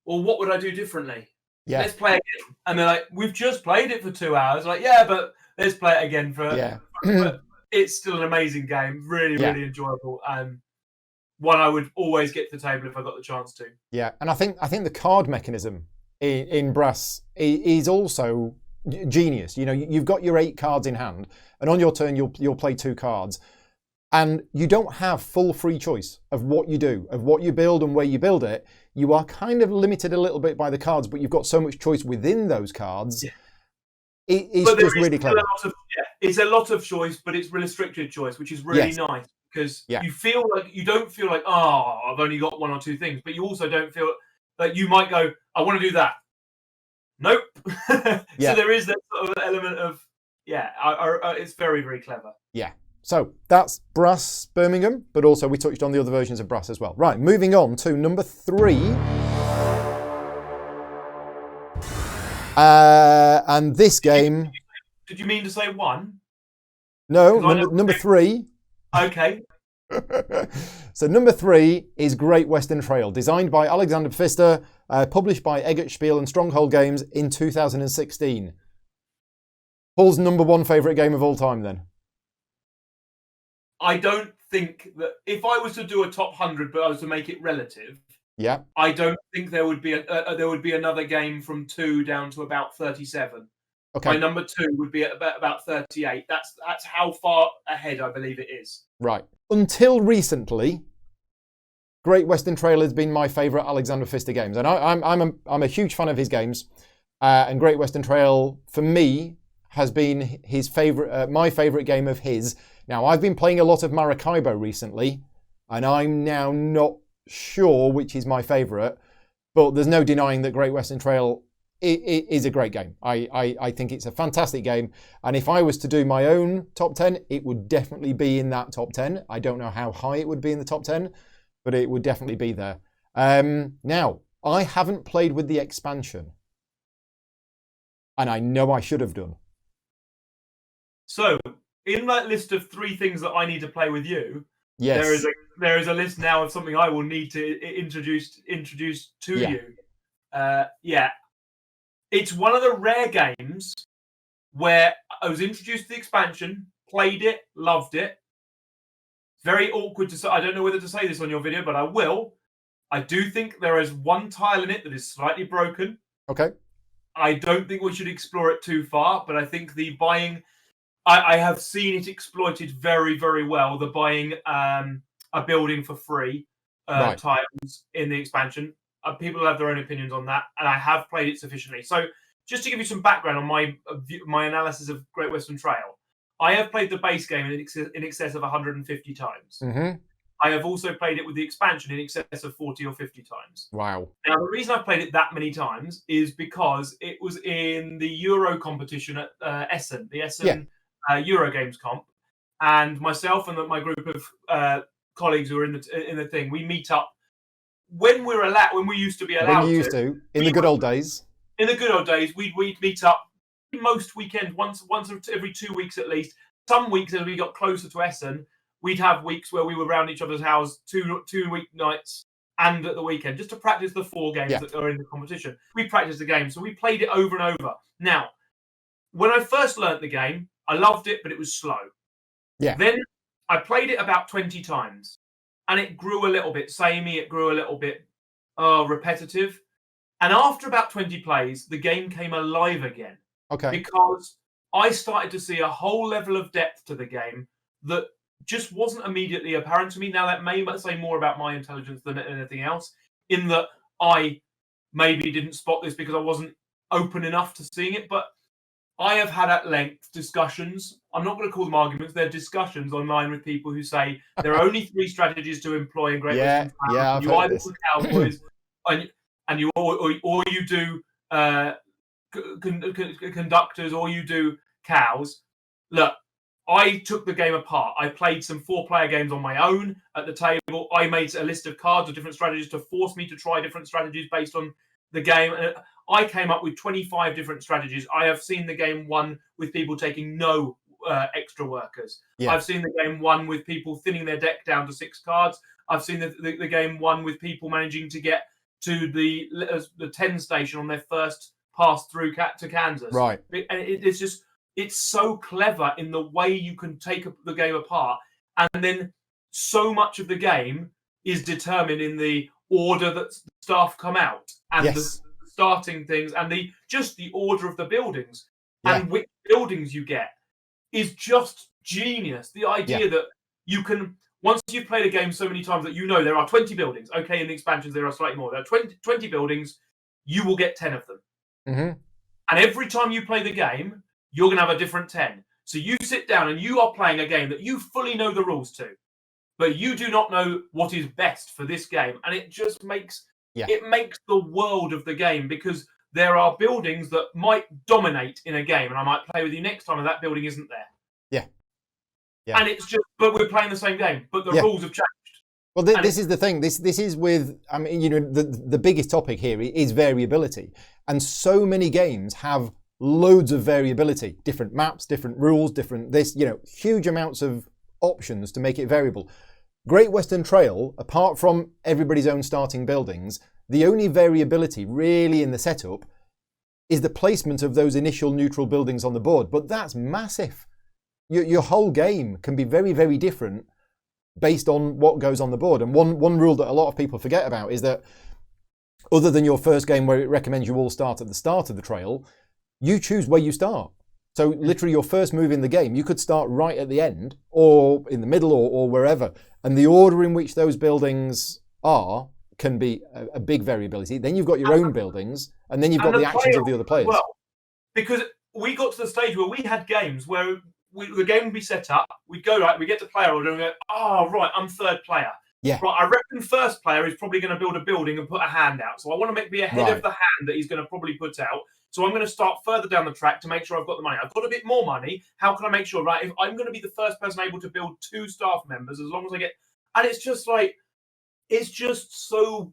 well, what would I do differently? Yeah. Let's play again. And they're like, we've just played it for 2 hours. Like, yeah, but let's play it again but it's still an amazing game. Really, really enjoyable. One I would always get to the table if I got the chance to. Yeah, and I think the card mechanism in Brass is also genius. You know, you've got your 8 cards in hand, and on your turn you'll play 2 cards. And you don't have full free choice of what you do, of what you build and where you build it. You are kind of limited a little bit by the cards, but you've got so much choice within those cards. Yeah. It's just really clever. It's a lot of choice, but it's restricted choice, which is really nice because you don't feel like, I've only got 1 or 2 things, but you also don't feel like you might go, I want to do that. Nope. So there is that sort of element of, it's very, very clever. Yeah. So that's Brass Birmingham, but also we touched on the other versions of Brass as well. Right, moving on to number 3. And this game... Did you mean to say 1? No, number 3. Okay. So number 3 is Great Western Trail, designed by Alexander Pfister, published by Eggert Spiel and Stronghold Games in 2016. Paul's number 1 favourite game of all time then? I don't think that if I was to do a top 100, but I was to make it relative, yeah, I don't think there would be another game from 2 down to about 37. Okay. My number 2 would be at about 38. That's how far ahead I believe it is. Right. Until recently, Great Western Trail has been my favourite Alexander Pfister games, and I'm a huge fan of his games. And Great Western Trail for me has been his favourite, my favourite game of his. Now I've been playing a lot of Maracaibo recently, and I'm now not sure which is my favourite. But there's no denying that Great Western Trail it is a great game. I think it's a fantastic game. And if I was to do my own top 10, it would definitely be in that top 10. I don't know how high it would be in the top 10, but it would definitely be there. Now, I haven't played with the expansion. And I know I should have done. So, in that list of 3 things that I need to play with you, yes, there is a list now of something I will need to introduce to you. Yeah. It's one of the rare games where I was introduced to the expansion, played it, loved it. Very awkward to say. I don't know whether to say this on your video, but I will. I do think there is one tile in it that is slightly broken. Okay. I don't think we should explore it too far, but I think the buying... I have seen it exploited very, very well. The buying a building for free tiles in the expansion. People have their own opinions on that, and I have played it sufficiently. So, just to give you some background on my analysis of Great Western Trail, I have played the base game in excess of 150 times. Mm-hmm. I have also played it with the expansion in excess of 40 or 50 times. Wow. Now, the reason I've played it that many times is because it was in the Euro competition at Essen, the Essen Euro Games comp, and myself and my group of colleagues who are in the thing, we meet up when we used to be allowed in the good old days. In the good old days, we'd meet up most weekends, once every 2 weeks at least. Some weeks, as we got closer to Essen, we'd have weeks where we were around each other's house 2 week nights and at the weekend, just to practice the 4 games that are in the competition. We practiced the game, so we played it over and over. Now, when I first learnt the game, I loved it, but it was slow. Yeah. Then I played it about 20 times. And it grew a little bit samey, it grew a little bit repetitive. And after about 20 plays, the game came alive again. Okay. Because I started to see a whole level of depth to the game that just wasn't immediately apparent to me. Now, that may say more about my intelligence than anything else, in that I maybe didn't spot this because I wasn't open enough to seeing it. But I have had at length discussions. I'm not going to call them arguments. They're discussions online with people who say there are only 3 strategies to employ in Great Western Trail. Yeah, you either do cowboys, and you do conductors, or you do cows. Look, I took the game apart. I played some 4-player games on my own at the table. I made a list of cards of different strategies to force me to try different strategies based on the game. And I came up with 25 different strategies. I have seen the game won with people taking no extra workers. Yeah. I've seen the game won with people thinning their deck down to 6 cards. I've seen the game won with people managing to get to the 10 station on their first pass through to Kansas. Right. And it's so clever in the way you can take the game apart. And then so much of the game is determined in the order that stuff come out. And the starting things and the order of the buildings and which buildings you get is just genius. The idea that you can, once you've played a game so many times that you know there are 20 buildings, okay, in the expansions there are slightly more, there are 20 buildings, you will get 10 of them. Mm-hmm. And every time you play the game, you're going to have a different 10. So you sit down and you are playing a game that you fully know the rules to, but you do not know what is best for this game. And it just makes the world of the game, because there are buildings that might dominate in a game, and I might play with you next time and that building isn't there. Yeah. Yeah. And it's just, but we're playing the same game, but the Yeah. rules have changed. Well, this is the thing. This is with, I mean, you know, the biggest topic here is variability. And so many games have loads of variability, different maps, different rules, different this, you know, huge amounts of options to make it variable. Great Western Trail, apart from everybody's own starting buildings, the only variability really in the setup is the placement of those initial neutral buildings on the board. But that's massive. Your whole game can be very, very different based on what goes on the board. And one rule that a lot of people forget about is that other than your first game where it recommends you all start at the start of the trail, you choose where you start. So literally your first move in the game, you could start right at the end or in the middle or wherever. And the order in which those buildings are can be a big variability. Then you've got your own buildings and then you've got the actions of the other players. Well, because we got to the stage where we had games where the game would be set up, we'd go, right, we get to player order and we go, oh, right, I'm third player. Yeah. Right, I reckon first player is probably going to build a building and put a hand out. So I want to be ahead of the hand that he's going to probably put out. So I'm going to start further down the track to make sure I've got the money. I've got a bit more money. How can I make sure, right, if I'm going to be the first person able to build 2 staff members as long as I get... And it's just like, it's just so...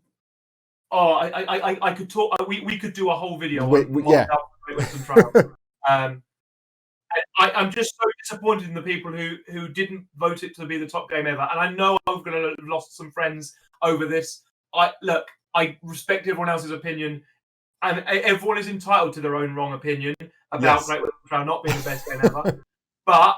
Oh, I could talk... We could do a whole video on yeah. Western Trail. I'm just so disappointed in the people who didn't vote it to be the top game ever. And I know I'm going to have lost some friends over this. I respect everyone else's opinion. And everyone is entitled to their own wrong opinion about Great Western Trail not being the best game ever. But,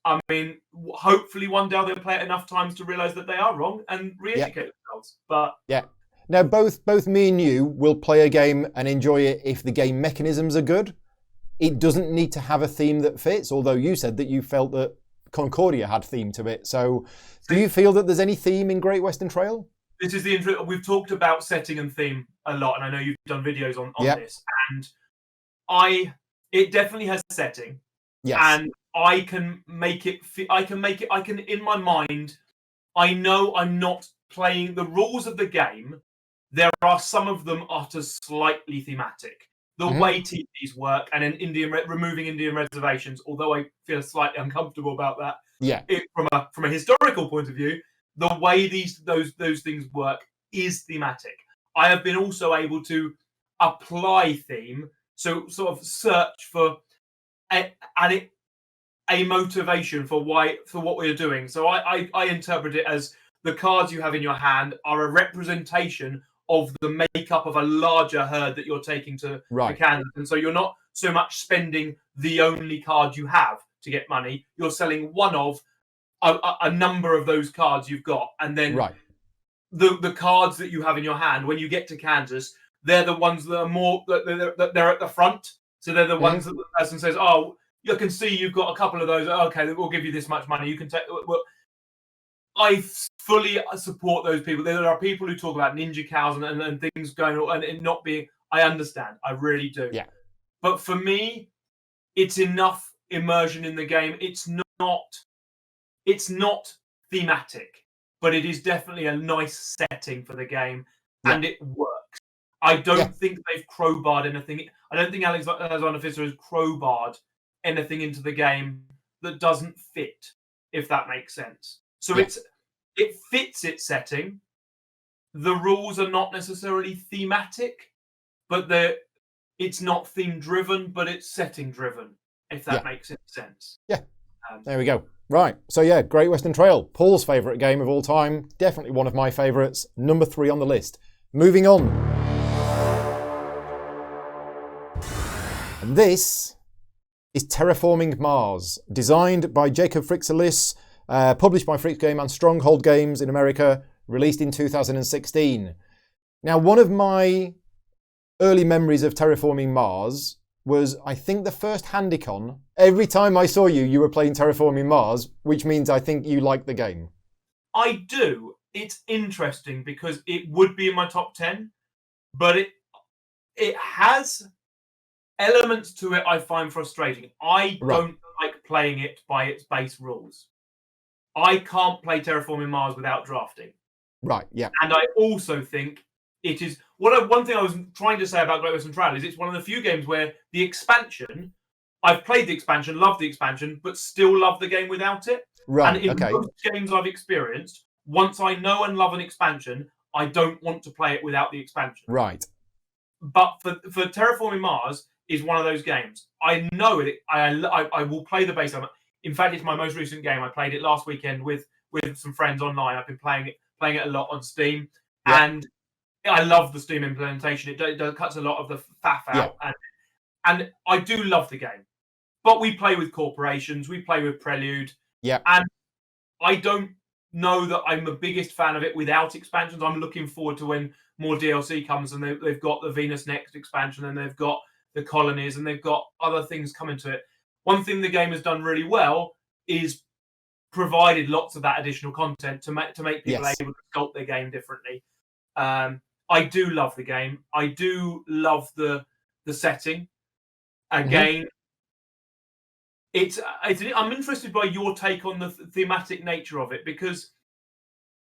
I mean, hopefully one day they'll play it enough times to realise that they are wrong and re-educate themselves. But yeah. Now, both me and you will play a game and enjoy it if the game mechanisms are good. It doesn't need to have a theme that fits, although you said that you felt that Concordia had theme to it. So do you feel that there's any theme in Great Western Trail? This is the intro. We've talked about setting and theme a lot, and I know you've done videos on this. And it definitely has setting. Yes. And I can make it. I can in my mind. I know I'm not playing the rules of the game. There are some of them are just slightly thematic. The way TVs work and in removing Indian reservations, although I feel slightly uncomfortable about that. Yeah. From a historical point of view, the way those things work is thematic. I have been also able to apply theme, so sort of search for a motivation for what we're doing. So I interpret it as the cards you have in your hand are a representation of the makeup of a larger herd that you're taking to Kansas. And so you're not so much spending the only card you have to get money. You're selling one of a number of those cards you've got. And then the cards that you have in your hand, when you get to Kansas, they're the ones that are more, they're at the front. So they're the ones that the person says, oh, you can see you've got a couple of those. Okay, we'll give you this much money. You can take... Well, I fully support those people. There are people who talk about ninja cows and things going on and it not being... I understand. I really do. Yeah. But for me, it's enough immersion in the game. It's not thematic, but it is definitely a nice setting for the game and it works. I don't think they've crowbarred anything. I don't think Alexander Pfister has crowbarred anything into the game that doesn't fit, if that makes sense. So it fits its setting. The rules are not necessarily thematic, but it's not theme driven, but it's setting driven, if that makes any sense. Yeah. There we go. Right. So yeah, Great Western Trail, Paul's favourite game of all time. Definitely one of my favourites. Number 3 on the list. Moving on. And this is Terraforming Mars, designed by Jacob Frixelis, published by Frix Game and Stronghold Games in America, released in 2016. Now, one of my early memories of Terraforming Mars was, I think, the first Handycon. Every time I saw you, you were playing Terraforming Mars, which means I think you like the game. I do. It's interesting because it would be in my top 10, but it has elements to it I find frustrating. I don't like playing it by its base rules. I can't play Terraforming Mars without drafting. Right, yeah. And I also think it is... One thing I was trying to say about Great Western Trail is it's one of the few games where the expansion I've played the expansion, loved the expansion, but still love the game without it. Right. And in Okay. most games I've experienced, once I know and love an expansion, I don't want to play it without the expansion. Right. But for Terraforming Mars is one of those games. I know it. I will play the base. In fact, it's my most recent game. I played it last weekend with some friends online. I've been playing it a lot on Steam, and I love the Steam implementation. It cuts a lot of the faff out, and I do love the game. But we play with corporations. We play with Prelude. Yeah. And I don't know that I'm the biggest fan of it without expansions. I'm looking forward to when more DLC comes, and they've got the Venus Next expansion, and they've got the colonies, and they've got other things coming to it. One thing the game has done really well is provided lots of that additional content to make people able to sculpt their game differently. I do love the game. I do love the setting. Again, I'm interested by your take on the thematic nature of it, because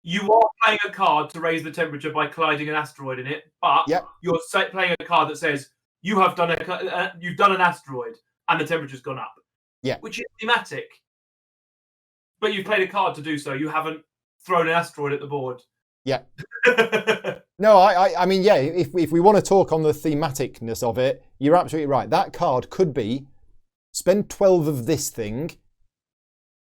you are playing a card to raise the temperature by colliding an asteroid in it, but you're playing a card that says you have done an asteroid and the temperature's gone up. Yeah, which is thematic. But you've played a card to do so. You haven't thrown an asteroid at the board. Yeah. No, I mean, yeah. If we want to talk on the thematicness of it, you're absolutely right. That card could be spend 12 of this thing,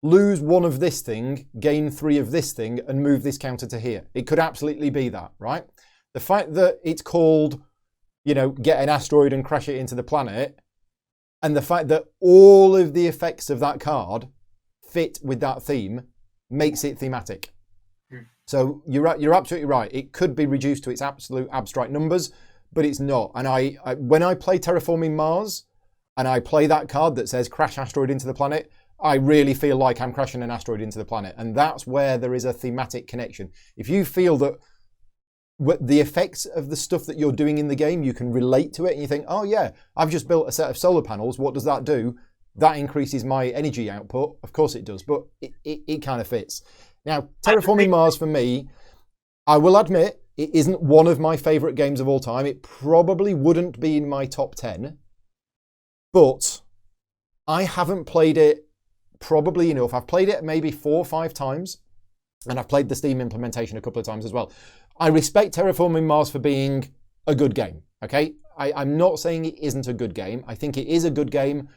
lose 1 of this thing, gain 3 of this thing, and move this counter to here. It could absolutely be that, right? The fact that it's called, get an asteroid and crash it into the planet, and the fact that all of the effects of that card fit with that theme makes it thematic. So you're absolutely right. It could be reduced to its absolute abstract numbers, but it's not. And I when I play Terraforming Mars, and I play that card that says crash asteroid into the planet, I really feel like I'm crashing an asteroid into the planet. And that's where there is a thematic connection. If you feel that the effects of the stuff that you're doing in the game, you can relate to it, and you think, oh yeah, I've just built a set of solar panels. What does that do? That increases my energy output. Of course it does, but it kind of fits. Now, Terraforming Mars for me, I will admit, it isn't one of my favourite games of all time. It probably wouldn't be in my top 10. But I haven't played it probably enough. I've played it maybe 4 or 5 times, and I've played the Steam implementation a couple of times as well. I respect Terraforming Mars for being a good game, okay? I'm not saying it isn't a good game. I think it is a good game.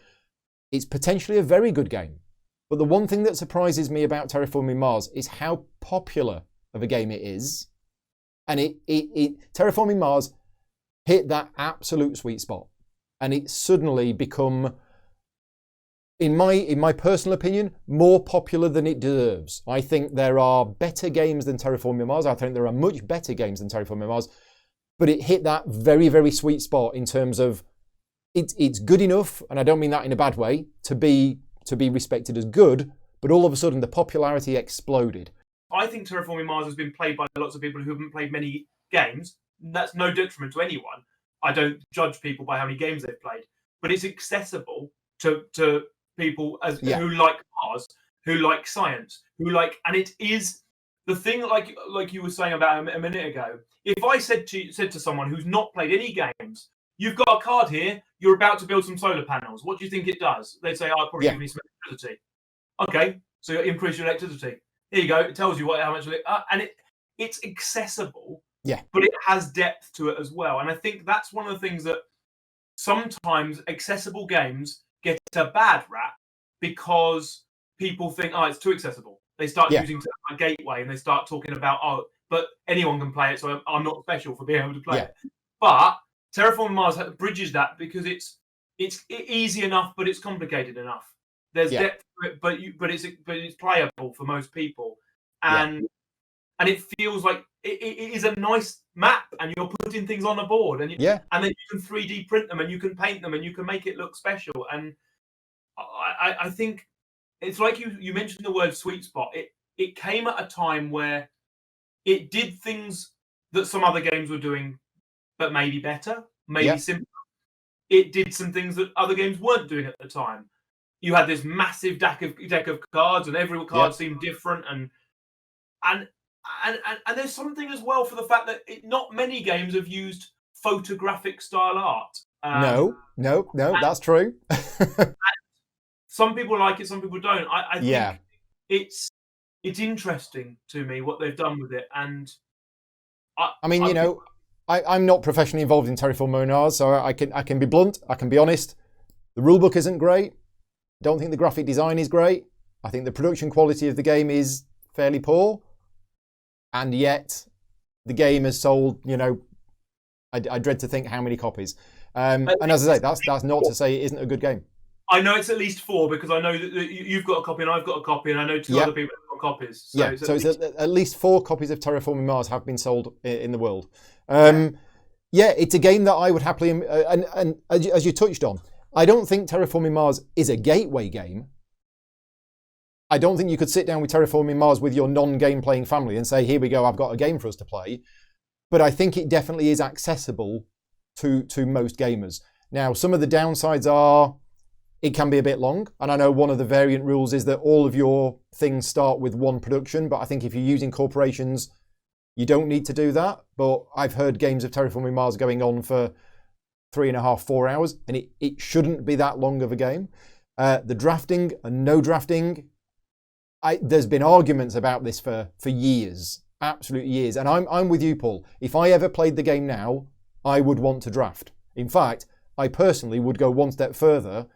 It's potentially a very good game. But the one thing that surprises me about Terraforming Mars is how popular of a game it is. And Terraforming Mars hit that absolute sweet spot. And it's suddenly become, in my personal opinion, more popular than it deserves. I think there are better games than Terraforming Mars. I think there are much better games than Terraforming Mars. But it hit that very, very sweet spot in terms of it's good enough, and I don't mean that in a bad way, to be respected as good, but all of a sudden the popularity exploded. I think Terraforming Mars has been played by lots of people who haven't played many games. That's no detriment to anyone. I don't judge people by how many games they've played, but it's accessible to people who like Mars, who like science, and it is the thing like you were saying about a minute ago. If I said to someone who's not played any games, you've got a card here, you're about to build some solar panels. What do you think it does? They'd say, oh, probably give me some electricity. Okay, so you increase your electricity. Here you go. It tells you how much, and it's accessible. Yeah, but it has depth to it as well. And I think that's one of the things that sometimes accessible games get a bad rap because people think, oh, it's too accessible. They start using a gateway and they start talking about, oh, but anyone can play it, so I'm not special for being able to play it. But Terraforming Mars bridges that because it's easy enough, but it's complicated enough. There's depth to it, but it's playable for most people, and it feels like it is a nice map, and you're putting things on a board, and and then you can 3D print them, and you can paint them, and you can make it look special. And I think it's like you mentioned the word sweet spot. It came at a time where it did things that some other games were doing, but maybe better, maybe simpler. It did some things that other games weren't doing at the time. You had this massive deck of cards, and every card seemed different, and there's something as well for the fact that not many games have used photographic style art. No, that's true. Some people like it, some people don't. I think Yeah. it's interesting to me what they've done with it, and I mean, I'm not professionally involved in Terraforming Mars, so I can be blunt. I can be honest. The rulebook isn't great. Don't think the graphic design is great. I think the production quality of the game is fairly poor, and yet the game has sold. I dread to think how many copies. And as I say, that's not to say it isn't a good game. I know it's at least 4 because I know that you've got a copy and I've got a copy, and I know 2 other people have got copies. So yeah, so at least 4 copies of Terraforming Mars have been sold in the world. Yeah, it's a game that I would happily, and as you touched on, I don't think Terraforming Mars is a gateway game. I don't think you could sit down with Terraforming Mars with your non-game playing family and say, here we go, I've got a game for us to play. But I think it definitely is accessible to most gamers. Now, some of the downsides are it can be a bit long. And I know one of the variant rules is that all of your things start with one production. But I think if you're using corporations, you don't need to do that. But I've heard games of Terraforming Mars going on for 3.5, 4 hours. And it shouldn't be that long of a game. The drafting and no drafting, there's been arguments about this for years. Absolute years. And I'm with you, Paul. If I ever played the game now, I would want to draft. In fact, I personally would go one step further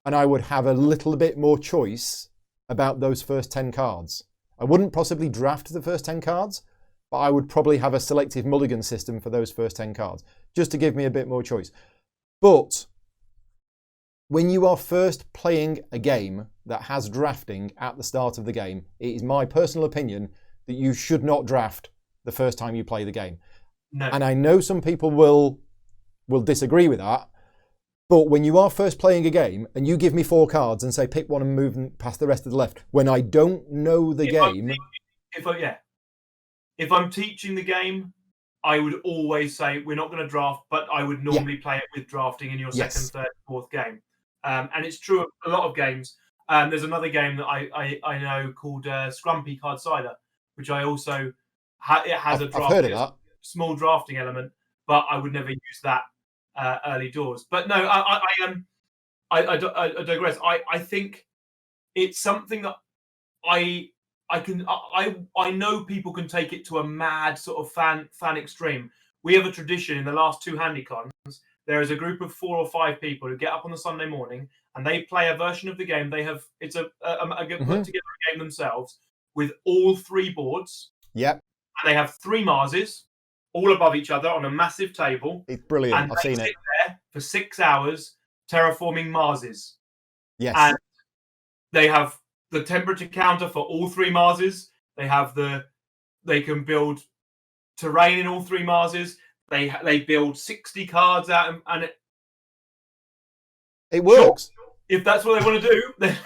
and I would have a little bit more choice about those first 10 cards. I wouldn't possibly draft the first 10 cards, but I would probably have a selective mulligan system for those first 10 cards, just to give me a bit more choice. But when you are first playing a game that has drafting at the start of the game, it is my personal opinion that you should not draft the first time you play the game. No. And I know some people will disagree with that, but when you are first playing a game and you give me 4 cards and say pick one and move past the rest of the left, when I don't know the game... If I'm teaching the game, I would always say we're not going to draft, but I would normally play it with drafting in your second, third, fourth game. And it's true of a lot of games. There's another game that I know called Scrumpy Card Cider, which I also it has I've heard of that. Small drafting element, but I would never use that early doors. But no, I digress. I think it's something that I know people can take it to a mad sort of fan extreme. We have a tradition in the last 2 Handycons. There is a group of 4 or 5 people who get up on the Sunday morning and they play a version of the game. They have put together a game themselves with all 3 boards. Yep. And they have 3 Marses all above each other on a massive table. It's brilliant. And I've seen it. They sit there for 6 hours terraforming Marses. Yes. And they have the temperature counter for all 3 Marses. They can build terrain in all 3 Marses. They build 60 cards out, and it works. Sure, if that's what they want to do, then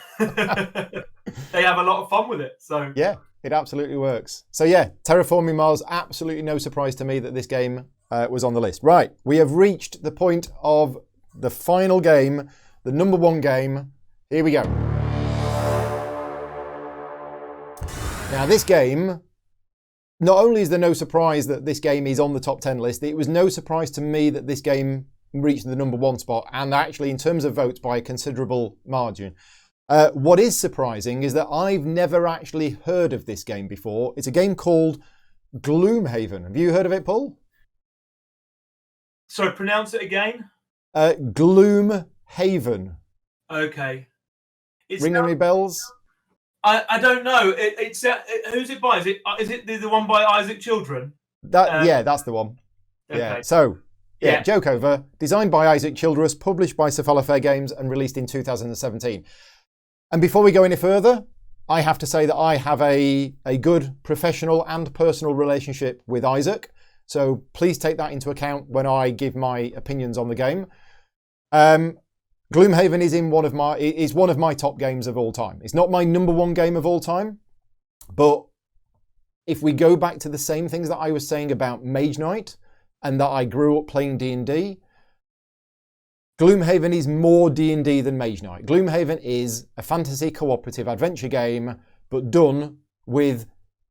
they have a lot of fun with it. So yeah, it absolutely works. So yeah, Terraforming Mars, absolutely no surprise to me that this game was on the list. Right, we have reached the point of the final game, the number 1 game. Here we go. Now this game, not only is there no surprise that this game is on the top 10 list, it was no surprise to me that this game reached the number 1 spot, and actually in terms of votes by a considerable margin. What is surprising is that I've never actually heard of this game before. It's a game called Gloomhaven. Have you heard of it, Paul? Sorry, pronounce it again. Gloomhaven. Okay. Ring any bells? I don't know. It's who's it by? Is it the one by Isaac Children? Yeah, that's the one. Okay. Yeah. So, joke over. Designed by Isaac Childress, published by Cephalo Fair Games, and released in 2017. And before we go any further, I have to say that I have a good professional and personal relationship with Isaac. So please take that into account when I give my opinions on the game. Gloomhaven is one of my top games of all time. It's not my number 1 game of all time, but if we go back to the same things that I was saying about Mage Knight and that I grew up playing D&D, Gloomhaven is more D&D than Mage Knight. Gloomhaven is a fantasy cooperative adventure game, but done with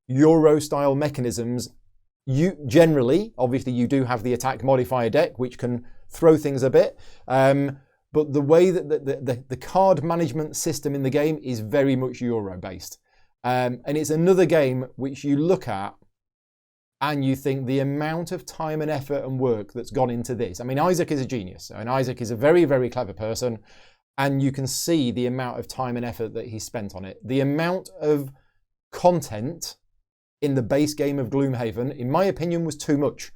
Euro-style mechanisms. Obviously, you do have the attack modifier deck, which can throw things a bit. But the way that the card management system in the game is very much Euro-based. And it's another game which you look at and you think the amount of time and effort and work that's gone into this. I mean, Isaac is a genius, and Isaac is a very, very clever person, and you can see the amount of time and effort that he spent on it. The amount of content in the base game of Gloomhaven, in my opinion, was too much.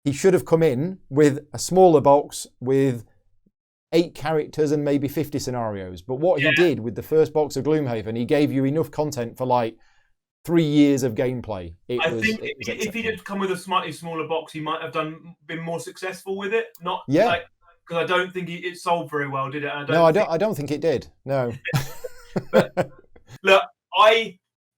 He should have come in with a smaller box with 8 characters and maybe 50 scenarios. But what he did with the first box of Gloomhaven, he gave you enough content for like 3 years of gameplay. I think if he did come with a slightly smaller box, he might have been more successful with it. Because I don't think it sold very well, did it? I don't think it did. No. But, look,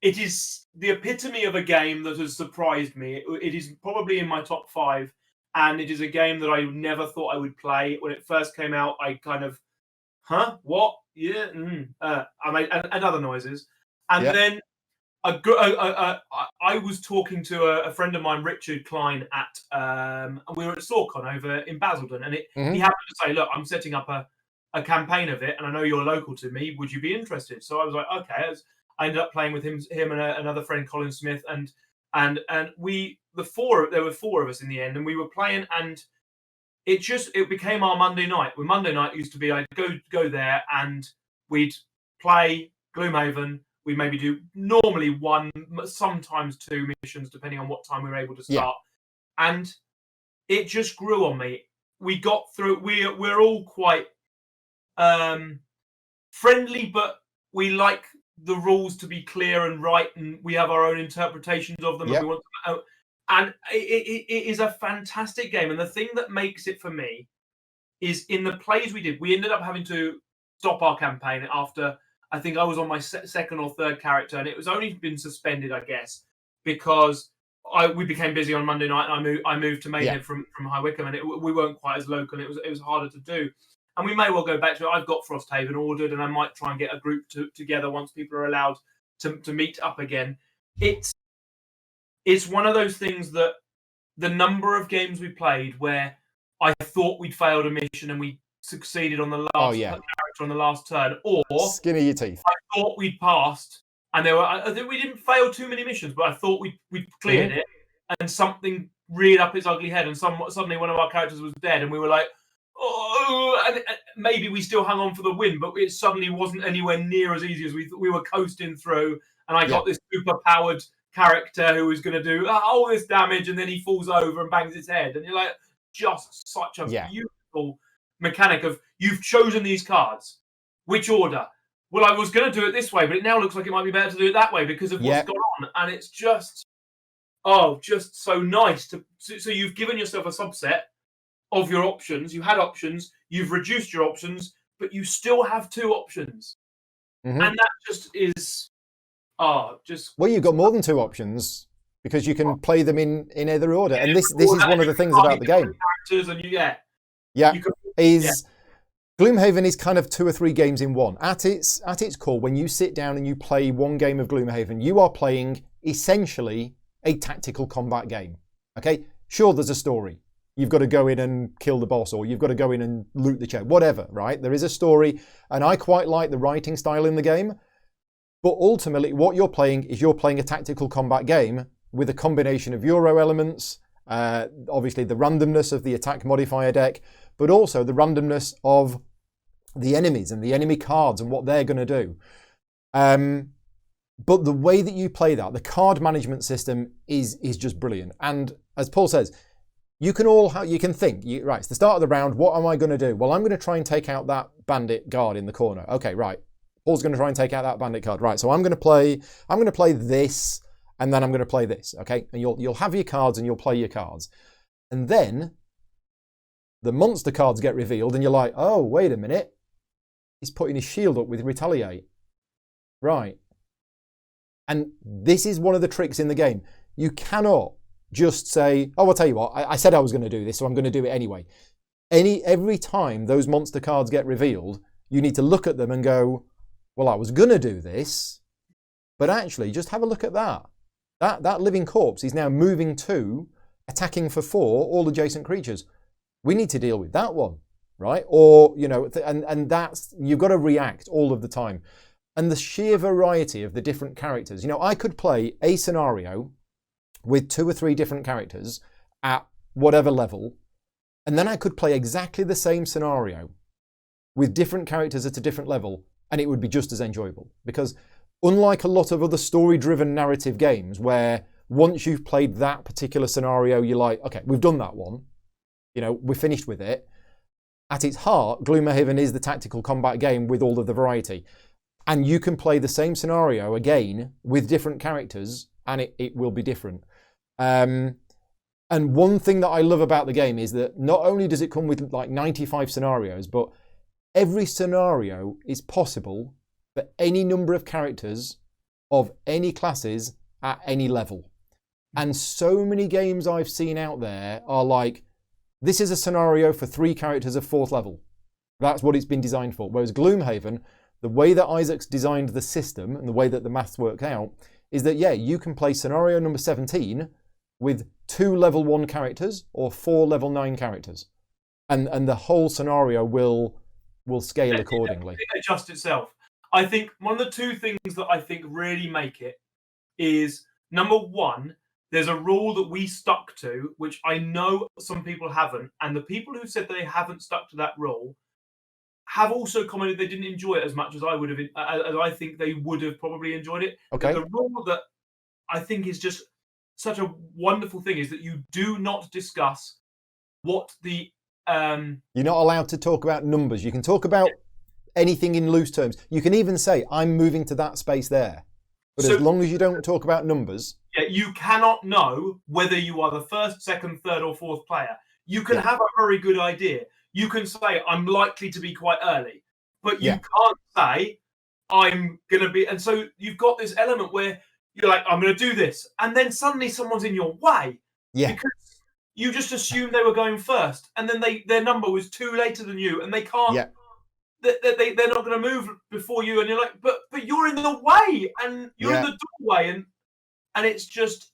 it is the epitome of a game that has surprised me. It is probably in my top 5, and it is a game that I never thought I would play. When it first came out, I kind of, what? Yeah, I made and other noises, and then I was talking to a friend of mine, Richard Klein, we were at SawCon over in Basildon, and he happened to say, "Look, I'm setting up a campaign of it, and I know you're local to me. Would you be interested?" So I was like, "Okay." I ended up playing with him and another friend, Colin Smith, and there were 4 of us in the end, and we were playing, and it became our Monday night. Well, Monday night used to be I'd go there and we'd play Gloomhaven. We maybe do normally 1, sometimes 2 missions, depending on what time we were able to start. Yeah. And it just grew on me. We got through. We're all quite friendly, but we like the rules to be clear and right, and we have our own interpretations of them. Yep. And we want and it is a fantastic game. And the thing that makes it for me is in the plays we did. We ended up having to stop our campaign after. I think I was on my second or third character, and it was only been suspended, I guess, because we became busy on Monday night, and I moved to Maidenhead from High Wycombe, and we weren't quite as local. And it was harder to do, and we may well go back to it. I've got Frosthaven ordered, and I might try and get a group together once people are allowed to meet up again. It's one of those things that the number of games we played where I thought we'd failed a mission and we succeeded on the last character on the last turn, or skin of your teeth. I thought we'd passed, and I think we didn't fail too many missions, but I thought we'd cleared it, and something reared up its ugly head, and suddenly one of our characters was dead, and we were like, oh, and maybe we still hung on for the win, but it suddenly wasn't anywhere near as easy as we were coasting through, and I got this super powered character who was going to do all this damage, and then he falls over and bangs his head, and you're like, just such a beautiful mechanic of you've chosen these cards. Which order? Well, I was going to do it this way, but it now looks like it might be better to do it that way because of what's gone on. And it's just so nice so you've given yourself a subset of your options. You had options, you've reduced your options, but you still have 2 options. And that just is well, you've got more than 2 options because you can play them in either order. And this is one of the things about the game. Gloomhaven is kind of 2 or 3 games in one. At its core, when you sit down and you play one game of Gloomhaven, you are playing essentially a tactical combat game. Okay? Sure, there's a story. You've got to go in and kill the boss, or you've got to go in and loot the chest, whatever, right? There is a story, and I quite like the writing style in the game. But ultimately, what you're playing is you're playing a tactical combat game with a combination of Euro elements, obviously the randomness of the attack modifier deck, but also the randomness of the enemies and the enemy cards and what they're going to do. But the way that you play that, the card management system is just brilliant. And as Paul says, you can think, right, it's the start of the round, what am I going to do? Well, I'm going to try and take out that bandit guard in the corner. Okay, right. Paul's going to try and take out that bandit card. Right, so I'm going to play this, and then I'm going to play this, okay? And you'll have your cards and you'll play your cards. And then the monster cards get revealed and you're like, oh, wait a minute. He's putting his shield up with Retaliate. Right. And this is one of the tricks in the game. You cannot just say, oh, I'll tell you what, I said I was going to do this, so I'm going to do it anyway. Every time those monster cards get revealed, you need to look at them and go, well, I was going to do this, but actually just have a look at that. That living corpse is now moving to attacking for 4 all adjacent creatures. we need to deal with that one, right? Or, and that's, you've got to react all of the time. And the sheer variety of the different characters. I could play a scenario with 2 or 3 different characters at whatever level, and then I could play exactly the same scenario with different characters at a different level, and it would be just as enjoyable. Because unlike a lot of other story-driven narrative games where once you've played that particular scenario, you're like, okay, we've done that one. We're finished with it. At its heart, Gloomhaven is the tactical combat game with all of the variety. And you can play the same scenario again with different characters, and it will be different. And one thing that I love about the game is that not only does it come with like 95 scenarios, but every scenario is possible for any number of characters of any classes at any level. And so many games I've seen out there are like, this is a scenario for 3 characters of 4th level. That's what it's been designed for. Whereas Gloomhaven, the way that Isaac's designed the system and the way that the maths work out is that, yeah, you can play scenario number 17 with 2 level 1 characters or 4 level 9 characters. And the whole scenario will scale accordingly. It adjusts itself. I think one of the 2 things that I think really make it is, number 1, there's a rule that we stuck to, which I know some people haven't, and the people who said they haven't stuck to that rule have also commented they didn't enjoy it as much as I would have, as I think they would have probably enjoyed it. Okay. The rule that I think is just such a wonderful thing is that you do not discuss what the You're not allowed to talk about numbers. You can talk about anything in loose terms. You can even say, I'm moving to that space there. But as long as you don't talk about numbers... Yeah, you cannot know whether you are the 1st, 2nd, 3rd or 4th player. You can have a very good idea. You can say, I'm likely to be quite early. But you can't say, I'm going to be... And so you've got this element where you're like, I'm going to do this. And then suddenly someone's in your way. Yeah. Because you just assumed they were going first. And then their number was 2 later than you. And they can't... Yeah. They're not going to move before you, and you're like, but you're in the way, and you're in the doorway, and it's just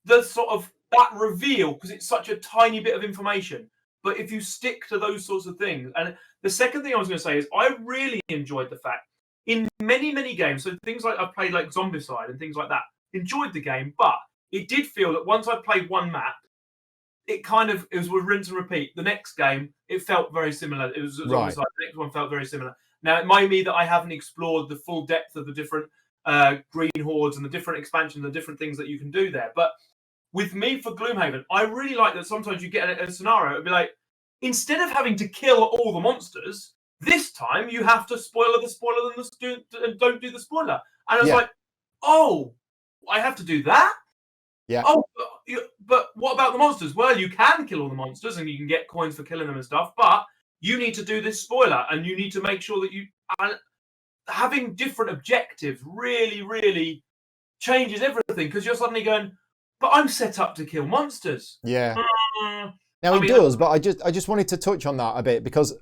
the sort of that reveal, because it's such a tiny bit of information. But if you stick to those sorts of things, and the second thing I was going to say is I really enjoyed the fact in many, many games, so things like I've played like Zombicide and things like that, enjoyed the game, but it did feel that once I played one map, it was with rinse and repeat. The next game, it felt very similar. It was right. The next one felt very similar. Now, it might be that I haven't explored the full depth of the different green hordes and the different expansions and the different things that you can do there. But with me for Gloomhaven, I really like that sometimes you get a scenario, it'd be like, instead of having to kill all the monsters, this time you have to spoiler and don't do the spoiler. And I was like, oh, I have to do that? Yeah. Oh, but what about the monsters? Well, you can kill all the monsters and you can get coins for killing them and stuff, but you need to do this spoiler and you need to make sure that having different objectives really, really changes everything, because you're suddenly going, but I'm set up to kill monsters. Yeah. Now it does, but I just wanted to touch on that a bit, because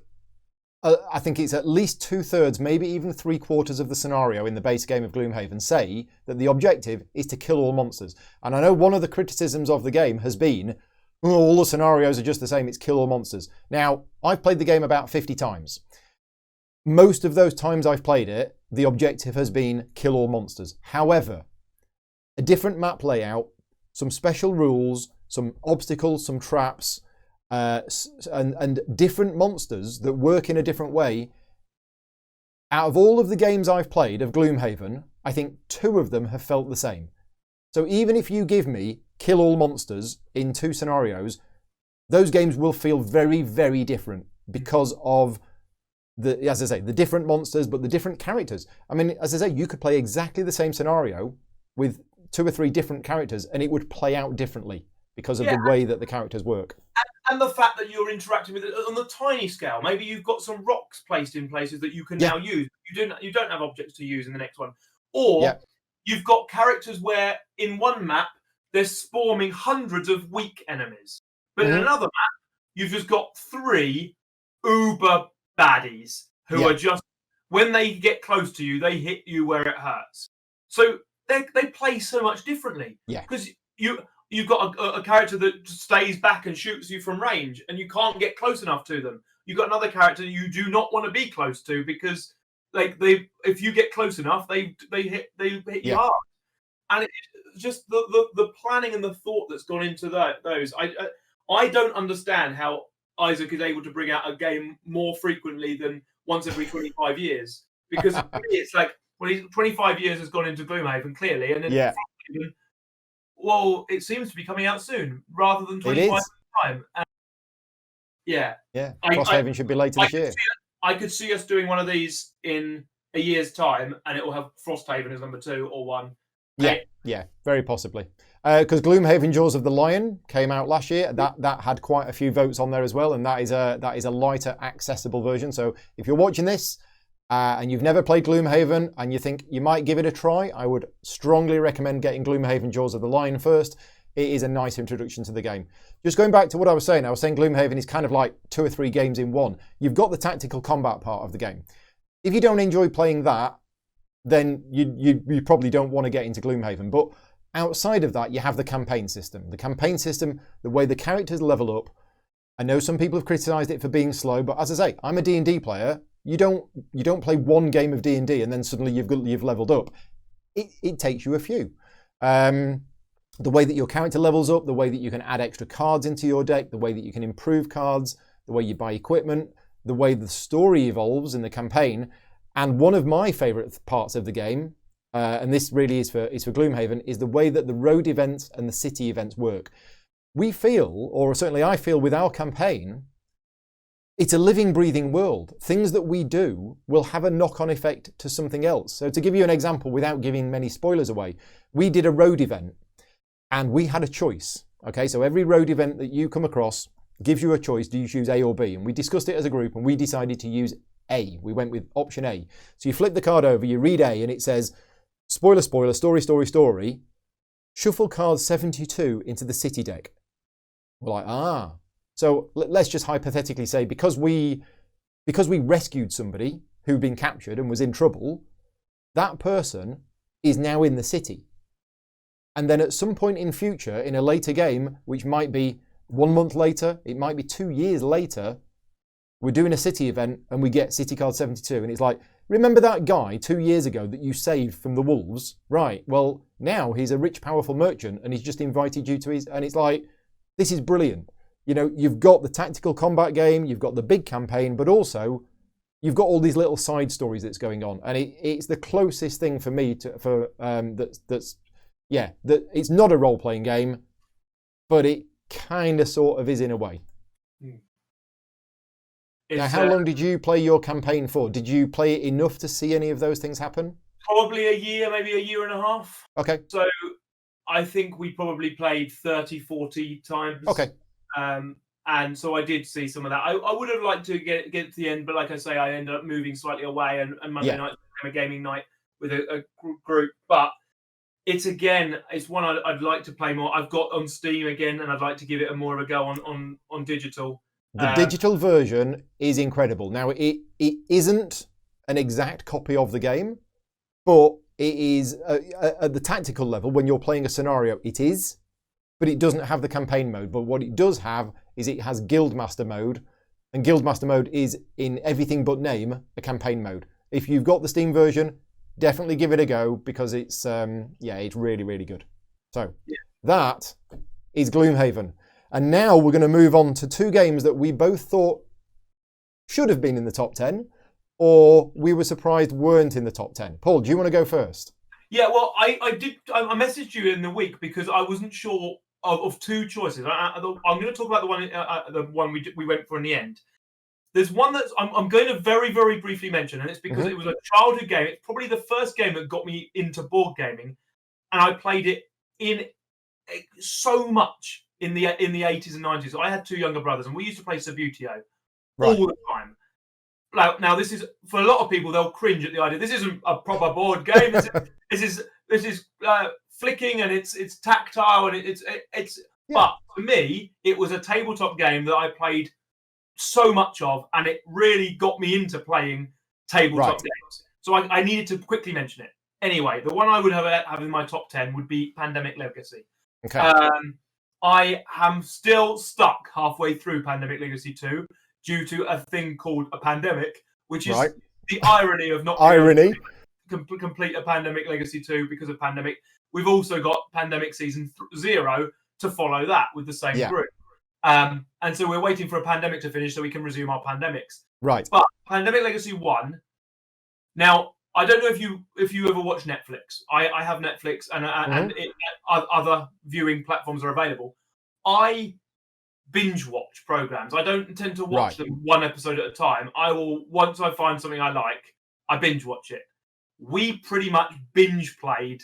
I think it's at least 2/3, maybe even 3/4 of the scenario in the base game of Gloomhaven say that the objective is to kill all monsters. And I know one of the criticisms of the game has been, oh, all the scenarios are just the same, it's kill all monsters. Now, I've played the game about 50 times. Most of those times I've played it, the objective has been kill all monsters. However, a different map layout, some special rules, some obstacles, some traps, and different monsters that work in a different way. Out of all of the games I've played of Gloomhaven, I think 2 of them have felt the same. So even if you give me kill all monsters in 2 scenarios, those games will feel very, very different because of as I say, the different monsters, but the different characters. I mean, as I say, you could play exactly the same scenario with 2 or 3 different characters and it would play out differently because of the way that the characters work. And the fact that you're interacting with it on the tiny scale. Maybe you've got some rocks placed in places that you can now use. You don't have objects to use in the next one. Or you've got characters where in one map they're swarming hundreds of weak enemies. But in another map, you've just got 3 uber baddies who are just, when they get close to you, they hit you where it hurts. So they play so much differently. Yeah. Because you've got a character that stays back and shoots you from range, and you can't get close enough to them. You've got another character you do not want to be close to because if you get close enough, they hit you hard. And it's just the planning and the thought that's gone into those. I don't understand how Isaac is able to bring out a game more frequently than once every 25 years. Because for me, it's like, well, 25 years has gone into Gloomhaven, clearly. And then, well, it seems to be coming out soon rather than 25 time. Yeah. Frosthaven should be later this year. I could see us doing one of these in a year's time, and it will have Frosthaven as number 2 or 1. Yeah, very possibly. Because Gloomhaven Jaws of the Lion came out last year. That had quite a few votes on there as well, and that is a lighter, accessible version. So if you're watching this and you've never played Gloomhaven and you think you might give it a try, I would strongly recommend getting Gloomhaven Jaws of the Lion first. It is a nice introduction to the game. Just going back to what I was saying Gloomhaven is kind of like 2 or 3 games in one. You've got the tactical combat part of the game. If you don't enjoy playing that, then you probably don't want to get into Gloomhaven. But outside of that, you have the campaign system. The campaign system, the way the characters level up. I know some people have criticised it for being slow, but as I say, I'm a D&D player. You don't play one game of D&D and then suddenly you've leveled up. It takes you a few. The way that your character levels up, the way that you can add extra cards into your deck, the way that you can improve cards, the way you buy equipment, the way the story evolves in the campaign. And one of my favourite parts of the game, and this really is for Gloomhaven, is the way that the road events and the city events work. We feel, or certainly I feel with our campaign, it's a living, breathing world. Things that we do will have a knock-on effect to something else. So to give you an example, without giving many spoilers away, we did a road event and we had a choice. Okay, so every road event that you come across gives you a choice. Do you choose A or B? And we discussed it as a group and we decided to use A. We went with option A. So you flip the card over, you read A, and it says, spoiler, spoiler, story, story, story, shuffle card 72 into the city deck. We're like, So let's just hypothetically say, because we rescued somebody who'd been captured and was in trouble, that person is now in the city. And then at some point in future, in a later game, which might be 1 month later, it might be 2 years later, we're doing a city event and we get city card 72. And it's like, remember that guy 2 years ago that you saved from the wolves? Right, well, now he's a rich, powerful merchant and he's just invited you to his... And it's like, this is brilliant. You know, you've got the tactical combat game, you've got the big campaign, but also you've got all these little side stories that's going on. And it's the closest thing for me that it's not a role-playing game, but it kind of sort of is in a way. Now, how long did you play your campaign for? Did you play it enough to see any of those things happen? Probably a year, maybe a year and a half. Okay. So I think we probably played 30, 40 times. Okay. And so I did see some of that. I would have liked to get to the end, but like I say, I ended up moving slightly away, and Monday night became a gaming night with a group. But it's one I'd like to play more. I've got on Steam again, and I'd like to give it more of a go on digital. The digital version is incredible. Now, it isn't an exact copy of the game, but it is at the tactical level, when you're playing a scenario, it is, but it doesn't have the campaign mode. But what it does have is it has Guildmaster mode, and Guildmaster mode is, in everything but name, a campaign mode. If you've got the Steam version, definitely give it a go, because it's really, really good. So that is Gloomhaven. And now we're going to move on to 2 games that we both thought should have been in the top 10, or we were surprised weren't in the top 10. Paul, do you want to go first? Yeah, well, I messaged you in the week because I wasn't sure of 2 choices. I'm going to talk about the one we went for in the end. There's one that I'm going to very, very briefly mention, and it's because it was a childhood game. It's probably the first game that got me into board gaming, and I played it in so much in the 80s and 90s. I had 2 younger brothers, and we used to play Subbuteo all the time. Now, this is, for a lot of people, they'll cringe at the idea. This isn't a proper board game. This is flicking, and it's tactile, and it's. But for me, it was a tabletop game that I played so much of, and it really got me into playing tabletop games. So I needed to quickly mention it. Anyway, the one I would have in my top 10 would be Pandemic Legacy. Okay. I am still stuck halfway through Pandemic Legacy 2 due to a thing called a pandemic, which is Right. the irony of not being able Irony. to complete a Pandemic Legacy 2 because of pandemic. We've also got Pandemic Season 0 to follow that with the same Yeah. group. And so we're waiting for a pandemic to finish so we can resume our pandemics. Right. But Pandemic Legacy 1, now, I don't know if you ever watch Netflix. I have Netflix and other viewing platforms are available. I binge watch programs. I don't tend to watch them one episode at a time. I will, once I find something I like, I binge watch it. We pretty much binge played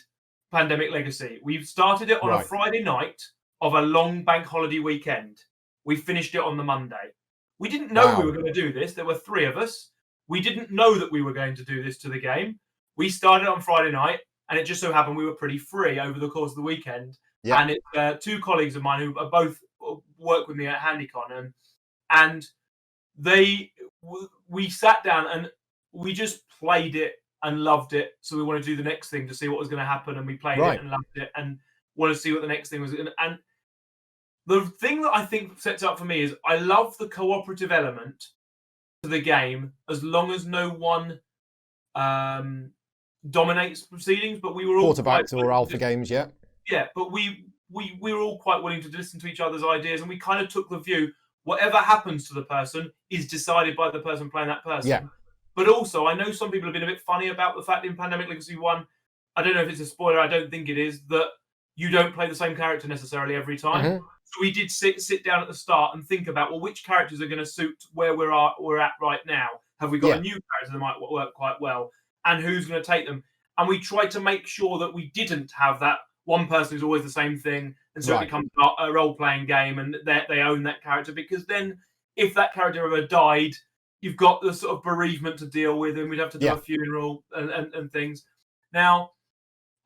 Pandemic Legacy. We started it on a Friday night of a long bank holiday weekend. We finished it on the Monday. We didn't know we were going to do this. There were 3 of us. We didn't know that we were going to do this to the game. We started on Friday night, and it just so happened we were pretty free over the course of the weekend. Yeah. And it's 2 colleagues of mine who are both work with me at HandyCon, and we sat down and we just played it and loved it. So we wanted to do the next thing to see what was going to happen, and we played it and loved it and wanted to see what the next thing was. And the thing that I think sets up for me is I love the cooperative element to the game as long as no one dominates proceedings. But we were all quarterbacks or alpha games, yeah, but we were all quite willing to listen to each other's ideas, and we kind of took the view whatever happens to the person is decided by the person playing that person. Yeah. But also, I know some people have been a bit funny about the fact in Pandemic Legacy 1, I don't know if it's a spoiler, I don't think it is, that you don't play the same character necessarily every time. Mm-hmm. So we did sit down at the start and think about, well, which characters are going to suit where we're at right now? Have we got a new character that might work quite well? And who's going to take them? And we tried to make sure that we didn't have that one person who's always the same thing, and so it becomes a role-playing game, and they own that character, because then if that character ever died, you've got the sort of bereavement to deal with, and we'd have to do a funeral and things. Now,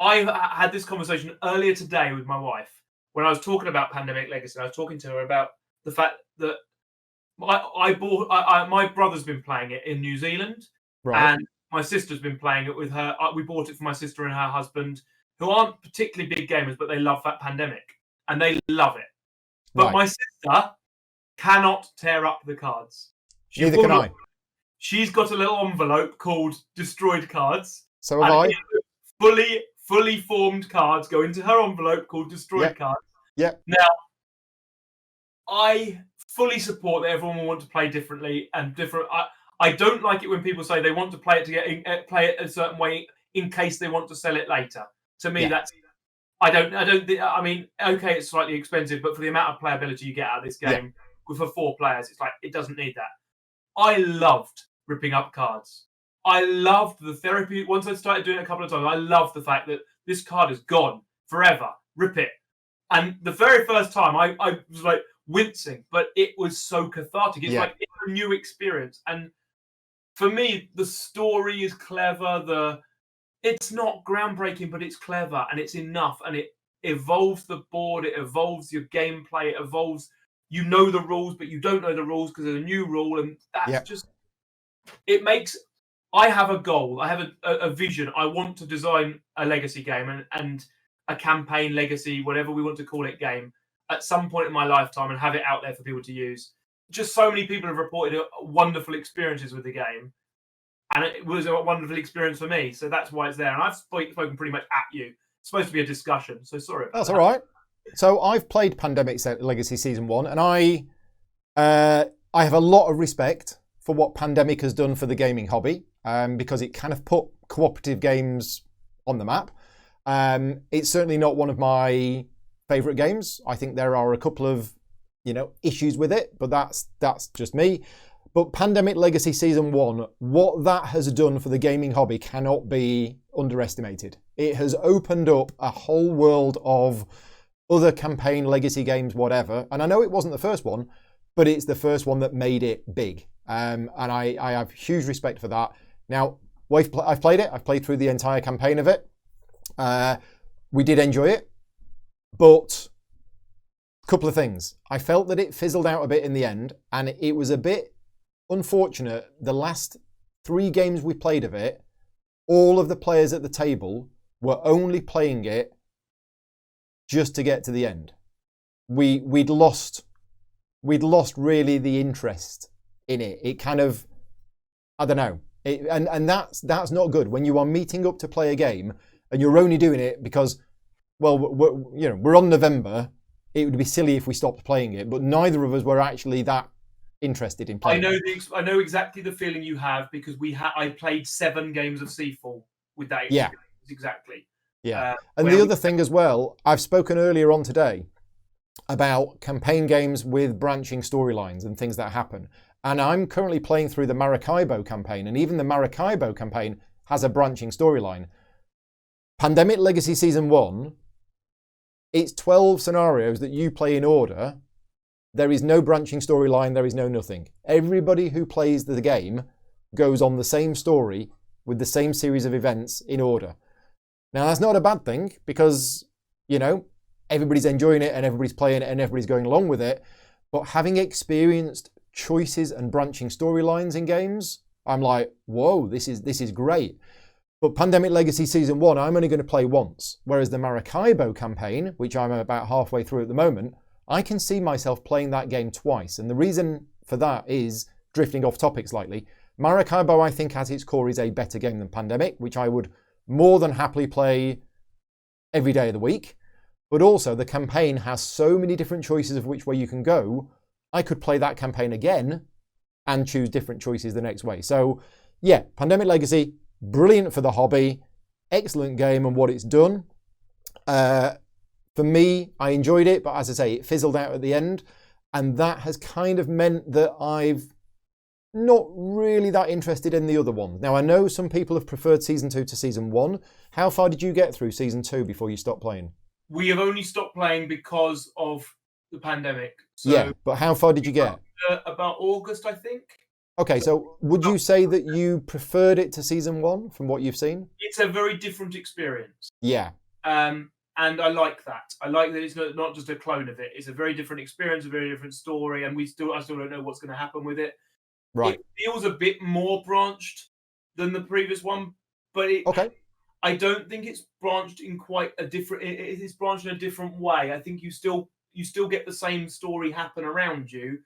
I had this conversation earlier today with my wife when I was talking about Pandemic Legacy. I was talking to her about the fact that my brother's been playing it in New Zealand, and my sister's been playing it with her. We bought it for my sister and her husband, who aren't particularly big gamers, but they love that Pandemic, and they love it. But my sister cannot tear up the cards. Neither can I. She's got a little envelope called Destroyed Cards. So have I. Fully formed cards go into her envelope called Destroyed Cards. Yeah. Now, I fully support that everyone will want to play differently and different. I don't like it when people say they want to play it play it a certain way in case they want to sell it later. To me, that's I mean, okay, it's slightly expensive, but for the amount of playability you get out of this game for 4 players, it's like it doesn't need that. I loved ripping up cards. I loved the therapy. Once I started doing it a couple of times, I loved the fact that this card is gone forever. Rip it. And the very first time, I was like wincing, but it was so cathartic. It's like it's a new experience. And for me, the story is clever. It's not groundbreaking, but it's clever and it's enough. And it evolves the board. It evolves your gameplay. It evolves. You know the rules, but you don't know the rules because there's a new rule. And that's just, it makes, I have a goal. I have a vision. I want to design a legacy game and a campaign legacy, whatever we want to call it, game at some point in my lifetime and have it out there for people to use. Just so many people have reported wonderful experiences with the game. And it was a wonderful experience for me. So that's why it's there. And I've spoken pretty much at you. It's supposed to be a discussion. So sorry. That's all right. So I've played Pandemic Legacy Season 1, and I have a lot of respect for what Pandemic has done for the gaming hobby, because it kind of put cooperative games on the map. It's certainly not one of my favourite games. I think there are a couple of, issues with it, but that's just me. But Pandemic Legacy Season 1, what that has done for the gaming hobby cannot be underestimated. It has opened up a whole world of other campaign, legacy games, whatever. And I know it wasn't the first one, but it's the first one that made it big. And I have huge respect for that. Now, I've played it. I've played through the entire campaign of it. We did enjoy it. But a couple of things. I felt that it fizzled out a bit in the end, and it was a bit unfortunate. The last 3 games we played of it, all of the players at the table were only playing it just to get to the end. We'd lost really the interest in it. It kind of, I don't know. And that's not good when you are meeting up to play a game and you're only doing it because, well, we're on November. It would be silly if we stopped playing it, but neither of us were actually that interested in playing. I know exactly the feeling you have because I played 7 games of Seafall with that experience. Yeah. Exactly. Yeah. And the other thing as well, I've spoken earlier on today about campaign games with branching storylines and things that happen. And I'm currently playing through the Maracaibo campaign, and even the Maracaibo campaign has a branching storyline. Pandemic Legacy Season 1, it's 12 scenarios that you play in order. There is no branching storyline, there is no nothing. Everybody who plays the game goes on the same story with the same series of events in order. Now, that's not a bad thing because, everybody's enjoying it and everybody's playing it and everybody's going along with it. But having experienced choices and branching storylines in games, I'm like, whoa, this is great. But Pandemic Legacy Season 1, I'm only going to play once. Whereas the Maracaibo campaign, which I'm about halfway through at the moment, I can see myself playing that game twice. And the reason for that is, drifting off topic slightly, Maracaibo, I think, at its core is a better game than Pandemic, which I would more than happily play every day of the week. But also, the campaign has so many different choices of which way you can go. I could play that campaign again and choose different choices the next way. So, yeah, Pandemic Legacy, brilliant for the hobby, excellent game and what it's done. For me, I enjoyed it, but as I say, it fizzled out at the end. And that has kind of meant that I've not really that interested in the other ones. Now, I know some people have preferred Season 2 to Season 1. How far did you get through Season 2 before you stopped playing? We have only stopped playing because of the pandemic. So yeah, but how far did you get? About August, I think. Okay, so would you say that you preferred it to Season 1 from what you've seen? It's a very different experience. Yeah. And I like that. I like that it's not just a clone of it. It's a very different experience, a very different story, and I still don't know what's going to happen with it. Right. It feels a bit more branched than the previous one, but okay. I don't think it's branched in quite a different. It's branched in a different way. I think you still get the same story happen around you,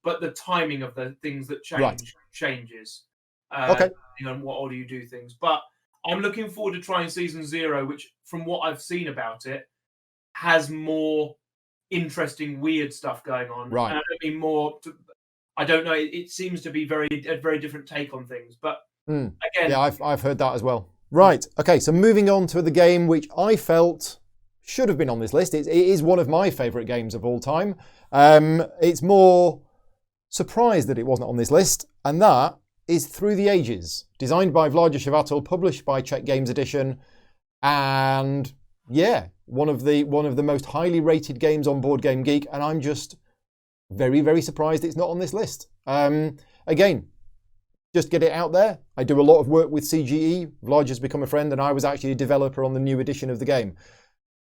but the timing of the things that changes. Okay. Depending on what order you do things. But I'm looking forward to trying Season 0, which, from what I've seen about it, has more interesting, weird stuff going on. Right. And I don't mean more. I don't know. It seems to be a very different take on things. But again, yeah, I've heard that as well. Right. Okay. So moving on to the game which I felt should have been on this list. It is one of my favourite games of all time. It's more surprised that it wasn't on this list, and that is Through the Ages, designed by Vlaada Chvátil, published by Czech Games Edition, and yeah, one of the most highly rated games on Board Game Geek, and I'm just very, very surprised it's not on this list. Again, just get it out there. I do a lot of work with CGE. Vlad has become a friend, and I was actually a developer on the new edition of the game.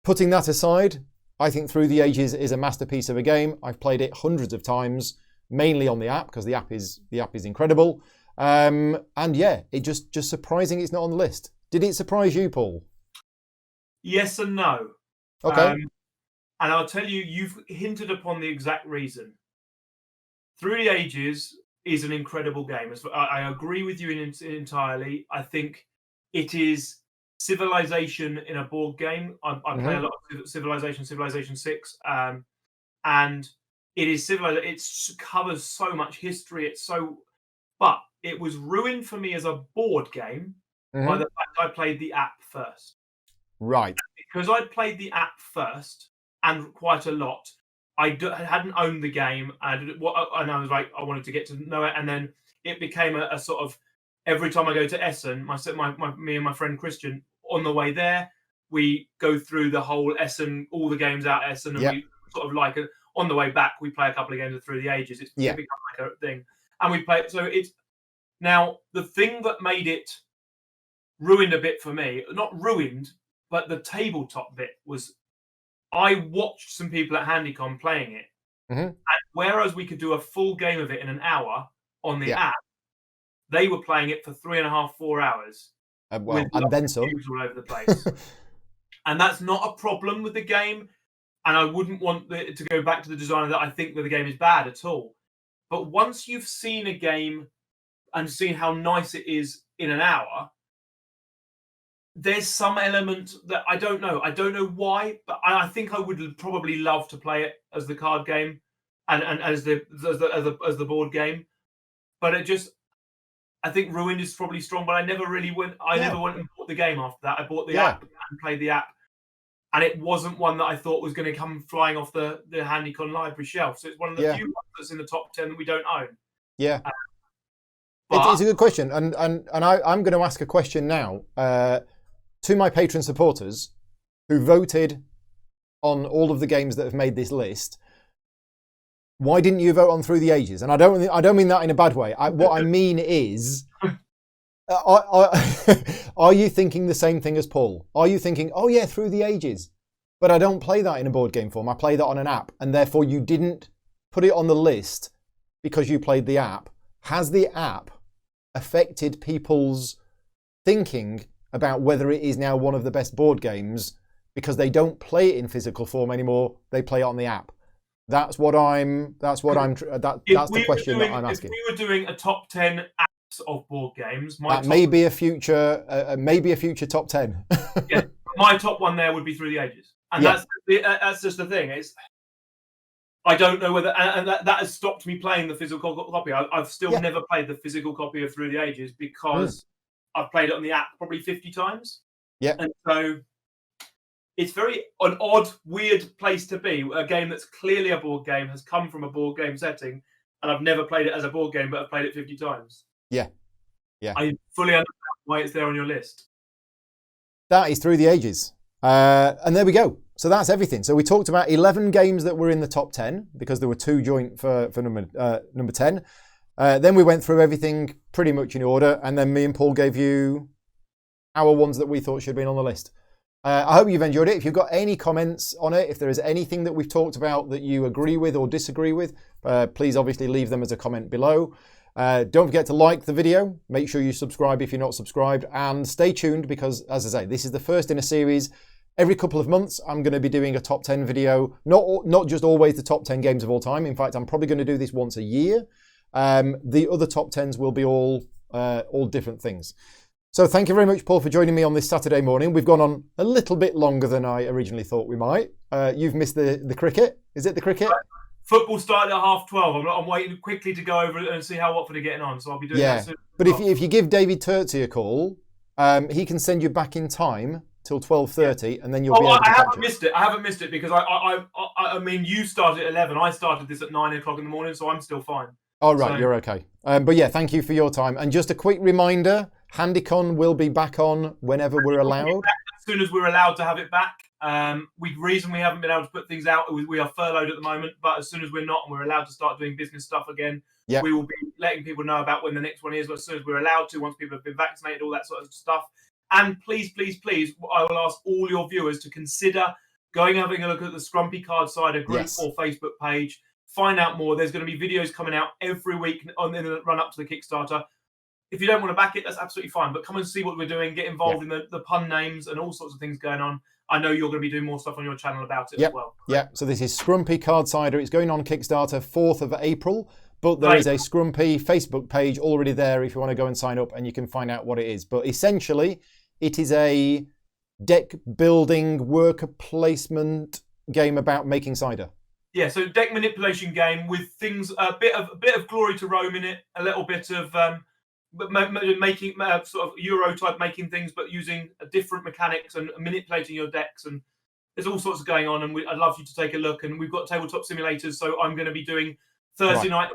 Putting that aside, I think Through the Ages is a masterpiece of a game. I've played it hundreds of times, mainly on the app, because the app is incredible. And yeah, it just surprising it's not on the list. Did it surprise you, Paul? Yes and no. Okay. And I'll tell you, you've hinted upon the exact reason. Through the Ages is an incredible game. I agree with you entirely. I think it is Civilization in a board game. I play a lot of Civilization 6, and it is Civilization. It covers so much history. But it was ruined for me as a board game by the fact I played the app first. Right. Because I played the app first, and quite a lot, I hadn't owned the game, and I was like, I wanted to get to know it, and then it became a sort of, every time I go to Essen, me and my friend Christian, on the way there, we go through the whole Essen, all the games out Essen, and we sort of like, on the way back, we play a couple of games of Through the Ages. It's become like a thing. And we play, so it's, now, the thing that made it ruined a bit for me, not ruined, but the tabletop bit was, I watched some people at HandyCon playing it, and whereas we could do a full game of it in an hour on the app, they were playing it for 3.5, 4 hours. Well, and then some. All over the place. And that's not a problem with the game. and I wouldn't want to go back to the designer that I think that the game is bad at all. But once you've seen a game and seen how nice it is in an hour, there's some element that I don't know. I don't know why, but I think I would probably love to play it as the card game and as the board game. But I think Ruined is probably strong, but I never really went. Never went and bought the game after that. I bought the app and played the app, and it wasn't one that I thought was going to come flying off the HandyCon library shelf. So it's one of the few ones that's in the top 10 that we don't own. Yeah. It's a good question, and I'm going to ask a question now to my patron supporters who voted on all of the games that have made this list. Why didn't you vote on Through the Ages? And I don't mean that in a bad way. What I mean is, are you thinking the same thing as Paul? Are you thinking, oh yeah, Through the Ages, but I don't play that in a board game form. I play that on an app, and therefore you didn't put it on the list because you played the app. Has the app affected people's thinking about whether it is now one of the best board games because they don't play it in physical form anymore? They play it on the app. That's the question that I'm asking. If we were doing a top 10 apps of board games, may be a future top 10. Yeah, my top one there would be Through the Ages, and that's just the thing. I don't know whether, and that has stopped me playing the physical copy. I've still never played the physical copy of Through the Ages because I've played it on the app probably 50 times. Yeah, and so it's an odd, weird place to be. A game that's clearly a board game has come from a board game setting, and I've never played it as a board game, but I've played it 50 times. Yeah. I fully understand why it's there on your list. That is Through the Ages. And there we go. So that's everything. So we talked about 11 games that were in the top 10 because there were 2 joint for number 10. Then we went through everything pretty much in order, and then me and Paul gave you our ones that we thought should have been on the list. I hope you've enjoyed it. If you've got any comments on it, if there is anything that we've talked about that you agree with or disagree with, please obviously leave them as a comment below. Don't forget to like the video. Make sure you subscribe if you're not subscribed, and stay tuned because, as I say, this is the first in a series. Every couple of months, I'm going to be doing a top 10 video. Not just always the top 10 games of all time. In fact, I'm probably going to do this once a year. The other top 10s will be all different things. So thank you very much, Paul, for joining me on this Saturday morning. We've gone on a little bit longer than I originally thought we might. You've missed the cricket. Is it the cricket? Football started at 12:30. I'm waiting quickly to go over and see how Watford are getting on. So I'll be doing that soon. But if you give David Turtsey a call, he can send you back in time till 12:30, and then you'll be able to catch it. I haven't missed it because I mean, you started at 11. I started this at 9 o'clock in the morning, so I'm still fine. Oh, right, so you're okay. But yeah, thank you for your time. And just a quick reminder, HandyCon will be back on whenever we're allowed. As soon as we're allowed to have it back. Reason we haven't been able to put things out, we are furloughed at the moment, but as soon as we're not and we're allowed to start doing business stuff again, we will be letting people know about when the next one is, as soon as we're allowed to, once people have been vaccinated, all that sort of stuff. And please, please, please, I will ask all your viewers to consider going and having a look at the Scrumpy Card Cider group or Facebook page. Find out more. There's going to be videos coming out every week in the run up to the Kickstarter. If you don't want to back it, that's absolutely fine. But come and see what we're doing. Get involved in the pun names and all sorts of things going on. I know you're going to be doing more stuff on your channel about it as well. Yeah, so this is Scrumpy Card Cider. It's going on Kickstarter 4th of April. But there is a Scrumpy Facebook page already there if you want to go and sign up, and you can find out what it is. But essentially, it is a deck building, worker placement game about making cider. Yeah, so deck manipulation game with things, a bit of Glory to Rome in it, a little bit of making sort of Euro type making things, but using different mechanics and manipulating your decks, and there's all sorts of going on. And I'd love you to take a look. And we've got tabletop simulators, so I'm going to be doing Thursday night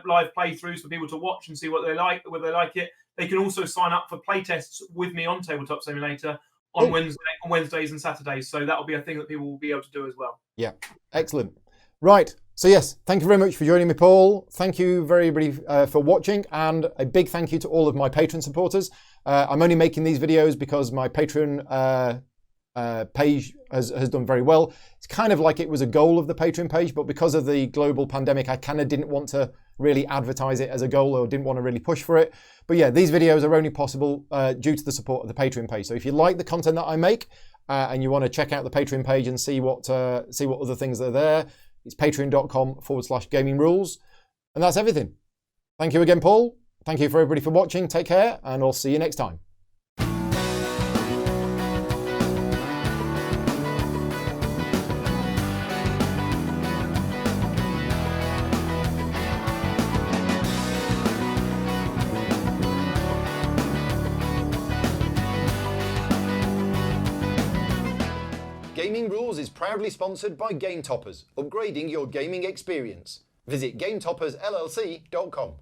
live playthroughs for people to watch and see what they like, whether they like it. They can also sign up for playtests with me on Tabletop Simulator on Wednesdays and Saturdays. So that'll be a thing that people will be able to do as well. Yeah, excellent. Right. So yes, thank you very much for joining me, Paul. Thank you very for watching, and a big thank you to all of my Patreon supporters. I'm only making these videos because my Patreon page has done very well. It's kind of like it was a goal of the Patreon page, but because of the global pandemic, I kind of didn't want to really advertise it as a goal, or didn't want to really push for it. But yeah, these videos are only possible due to the support of the Patreon page. So if you like the content that I make, and you want to check out the Patreon page and see what other things are there, it's patreon.com/gaming rules. And that's everything. Thank you again, Paul. Thank you for everybody for watching. Take care, and I'll see you next time. Gaming Rules is proudly sponsored by Game Toppers, upgrading your gaming experience. Visit GameToppersLLC.com.